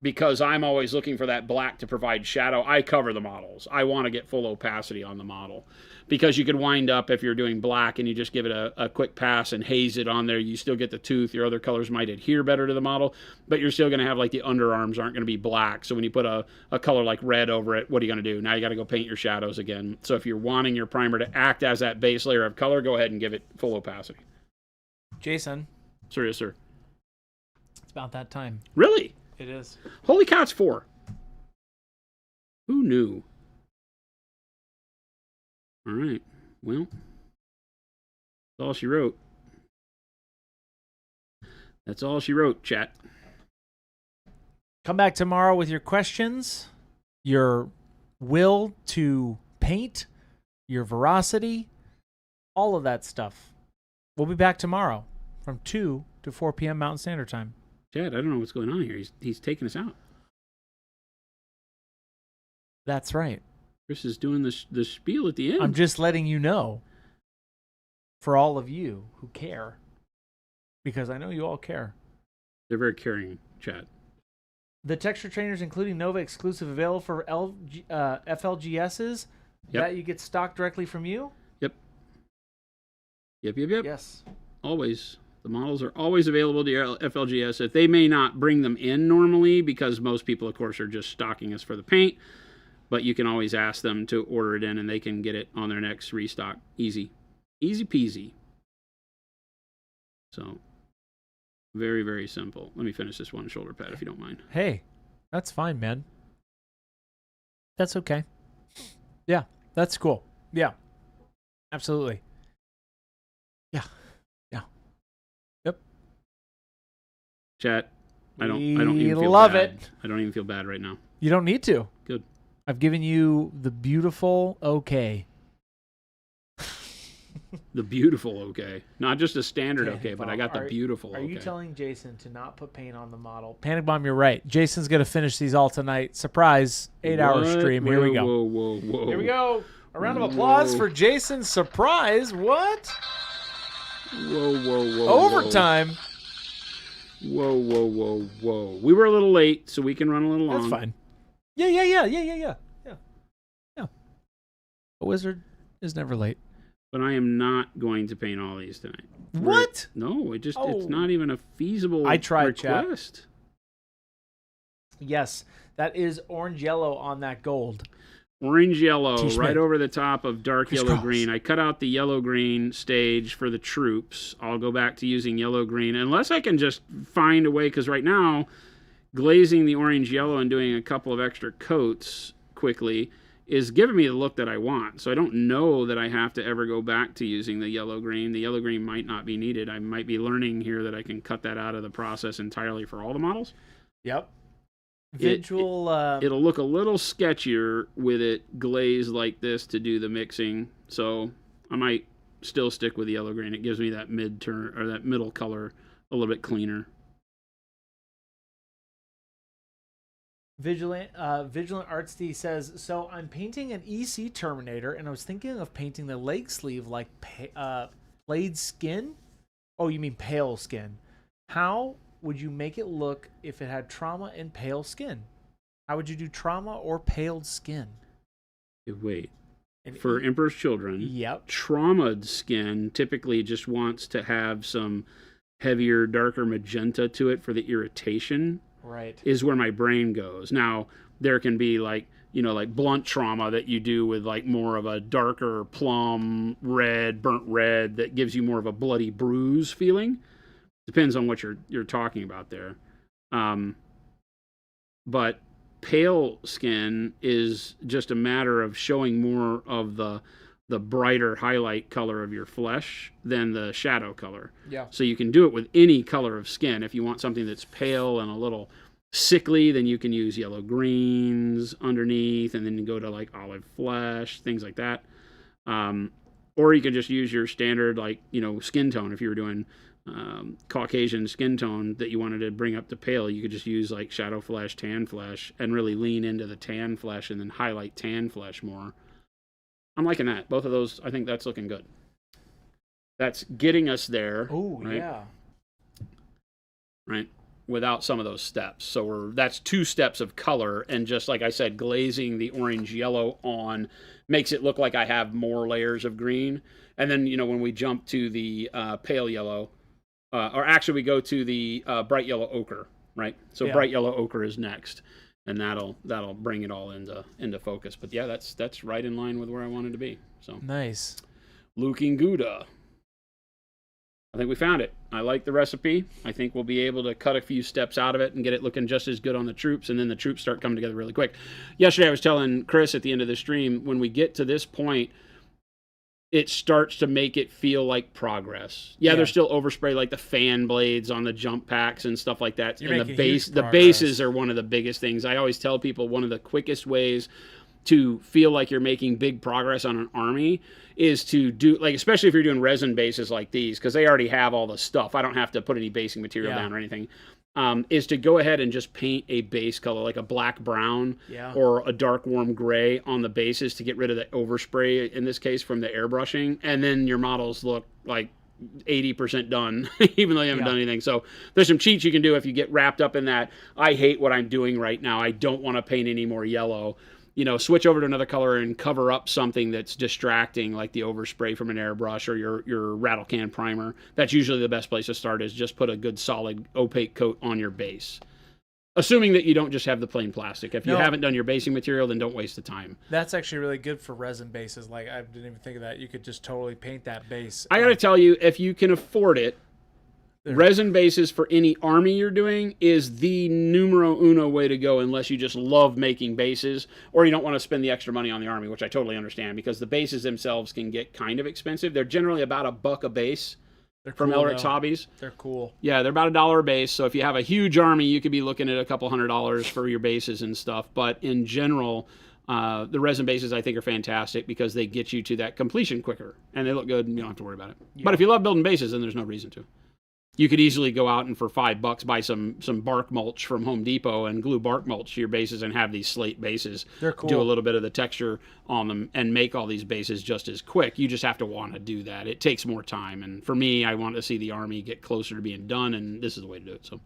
because I'm always looking for that black to provide shadow, I cover the models. I want to get full opacity on the model, because you could wind up, if you're doing black and you just give it a quick pass and haze it on there, you still get the tooth. Your other colors might adhere better to the model, but you're still going to have like the underarms aren't going to be black. So when you put a color like red over it, what are you going to do? Now you got to go paint your shadows again. So if you're wanting your primer to act as that base layer of color, go ahead and give it full opacity. Jason, Sir, yes, sir. it's about that time. Really? It is. Holy cow, it's 4. Who knew? All right. Well, that's all she wrote. That's all she wrote, chat. Come back tomorrow with your questions, your will to paint, your veracity, all of that stuff. We'll be back tomorrow from 2 to 4 p.m. Mountain Standard Time. Chad, I don't know what's going on here. He's taking us out. That's right. Chris is doing the spiel at the end. I'm just letting you know, for all of you who care, because I know you all care. They're very caring, Chad. The texture trainers, including Nova exclusive, available for FLGSs that you get stock directly from you? Yep. Yep. Yes. Always. The models are always available to your FLGS. If they may not bring them in normally, because most people, of course, are just stocking us for the paint, but you can always ask them to order it in and they can get it on their next restock. Easy. Easy peasy. So, very, very simple. Let me finish this one shoulder pad if you don't mind. Hey, that's fine, man. That's okay. Yeah, that's cool. Yeah, absolutely. Yeah. Yep. Chat, I don't even feel love bad. it. I don't even feel bad right now. You don't need to. Good. I've given you the beautiful okay. The beautiful okay. Not just a standard okay, but I got the beautiful okay. Are you telling Jason to not put paint on the model? Panic Bomb, you're right. Jason's going to finish these all tonight. Surprise, 8-hour stream. Here we go. Whoa. Here we go. A round of applause for Jason's surprise. What? Whoa. Overtime. Whoa. We were a little late, so we can run a little long. That's fine. Yeah. A wizard is never late. But I am not going to paint all these tonight. What? No, it's not even a feasible I tried, request. Chat. Yes, that is orange yellow on that gold. Orange yellow, right over the top of dark yellow green. I cut out the yellow green stage for the troops. I'll go back to using yellow green unless I can just find a way, because right now glazing the orange yellow and doing a couple of extra coats quickly is giving me the look that I want. So I don't know that I have to ever go back to using the yellow green. The yellow green might not be needed. I might be learning here that I can cut that out of the process entirely for all the models. Yep. It'll look a little sketchier with it glazed like this to do the mixing. So I might still stick with the yellow green. It gives me that mid-turn or that middle color a little bit cleaner. Vigilant Artsy says, so I'm painting an EC Terminator, and I was thinking of painting the leg sleeve like played skin. Oh, you mean pale skin? How would you make it look if it had trauma and pale skin? How would you do trauma or paled skin? Wait. For Emperor's Children, traumaed skin typically just wants to have some heavier, darker magenta to it for the irritation. Right. Is where my brain goes. Now, there can be like blunt trauma that you do with like more of a darker plum red, burnt red that gives you more of a bloody bruise feeling. Depends on what you're talking about there. But pale skin is just a matter of showing more of the brighter highlight color of your flesh than the shadow color. Yeah. So you can do it with any color of skin. If you want something that's pale and a little sickly, then you can use yellow greens underneath, and then you go to like olive flesh, things like that. Or you can just use your standard skin tone. If you were doing Caucasian skin tone that you wanted to bring up to pale, you could just use like shadow flesh, tan flesh, and really lean into the tan flesh and then highlight tan flesh more. I'm liking that. Both of those, I think that's looking good. That's getting us there. Oh, right? yeah. Right. without some of those steps. So that's 2 steps of color, and just like I said, glazing the orange yellow on makes it look like I have more layers of green. And then, when we jump to the pale yellow, or actually we go to the bright yellow ochre, right? So bright yellow ochre is next, and that'll bring it all into focus. But yeah, that's right in line with where I wanted to be. So Nice. looking Gouda. I think we found it. I like the recipe. I think we'll be able to cut a few steps out of it and get it looking just as good on the troops, and then the troops start coming together really quick. Yesterday I was telling Chris at the end of the stream, when we get to this point, it starts to make it feel like progress. Yeah, there's still overspray, like the fan blades on the jump packs and stuff like that. You're and making the bases are one of the biggest things. I always tell people one of the quickest ways to feel like you're making big progress on an army is to do, like, especially if you're doing resin bases like these, because they already have all the stuff. I don't have to put any basing material down or anything. Is to go ahead and just paint a base color, like a black brown or a dark warm gray on the bases to get rid of the overspray, in this case, from the airbrushing. And then your models look like 80% done, even though you haven't done anything. So there's some cheats you can do if you get wrapped up in that. I hate what I'm doing right now. I don't want to paint any more yellow. Switch over to another color and cover up something that's distracting, like the overspray from an airbrush or your rattle can primer. That's usually the best place to start, is just put a good solid opaque coat on your base. Assuming that you don't just have the plain plastic. If you haven't done your basing material, then don't waste the time. That's actually really good for resin bases. Like, I didn't even think of that. You could just totally paint that base. I got to tell you, if you can afford it, resin bases for any army you're doing is the numero uno way to go, unless you just love making bases or you don't want to spend the extra money on the army, which I totally understand, because the bases themselves can get kind of expensive. They're generally about $1 a base from Elric's Hobbies. They're cool. Yeah, they're about $1 a base. So if you have a huge army, you could be looking at a couple $100 for your bases and stuff. But in general, the resin bases, I think, are fantastic because they get you to that completion quicker and they look good and you don't have to worry about it. But if you love building bases, then there's no reason to. You could easily go out and for $5 buy some bark mulch from Home Depot and glue bark mulch to your bases and have these slate bases. They're cool. Do a little bit of the texture on them and make all these bases just as quick. You just have to want to do that. It takes more time. And for me, I want to see the army get closer to being done, and this is the way to do it. So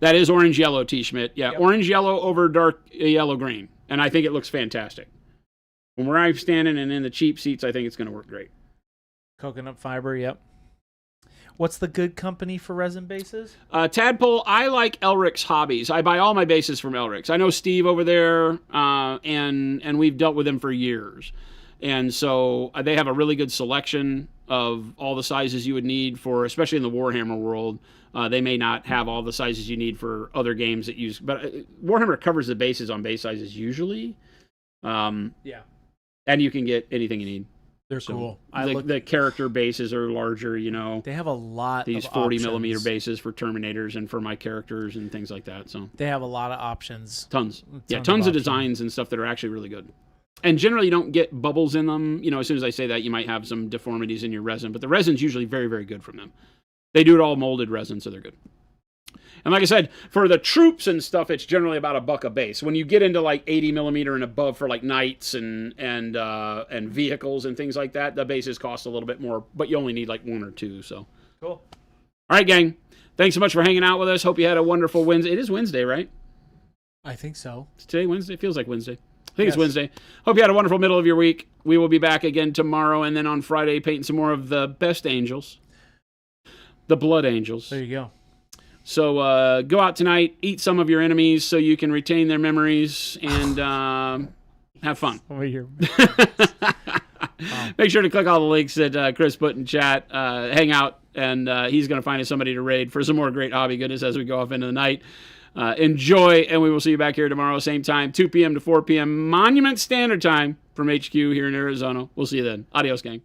that is orange yellow, T. Schmidt. Yeah, orange yellow over dark yellow green. And I think it looks fantastic. From where I'm standing and in the cheap seats, I think it's going to work great. Coconut fiber, yep. What's the good company for resin bases? Tadpole, I like Elric's Hobbies. I buy all my bases from Elric's. I know Steve over there, and we've dealt with him for years. And so they have a really good selection of all the sizes you would need for, especially in the Warhammer world. They may not have all the sizes you need for other games that use, but Warhammer covers the bases on base sizes usually. And you can get anything you need. They're cool. The character bases are larger, They have a lot these of 40 options. millimeter bases for Terminators and for my characters and things like that. So they have a lot of options. Tons of designs and stuff that are actually really good. And generally, you don't get bubbles in them. As soon as I say that, you might have some deformities in your resin, but the resin's usually very, very good from them. They do it all molded resin, so they're good. And like I said, for the troops and stuff, it's generally about $1 a base. When you get into like 80 millimeter and above for like knights and vehicles and things like that, the bases cost a little bit more, but you only need like 1 or 2. So cool. All right, gang. Thanks so much for hanging out with us. Hope you had a wonderful Wednesday. It is Wednesday, right? I think so. Is today Wednesday? It feels like Wednesday. I think it's Wednesday. Hope you had a wonderful middle of your week. We will be back again tomorrow, and then on Friday painting some more of the best angels, the blood angels. There you go. So go out tonight, eat some of your enemies so you can retain their memories and have fun. Over here. Make sure to click all the links that Chris put in chat. Hang out, and he's going to find us somebody to raid for some more great hobby goodness as we go off into the night. Enjoy, and we will see you back here tomorrow, same time, 2 p.m. to 4 p.m. Monument Standard Time from HQ here in Arizona. We'll see you then. Adios, gang.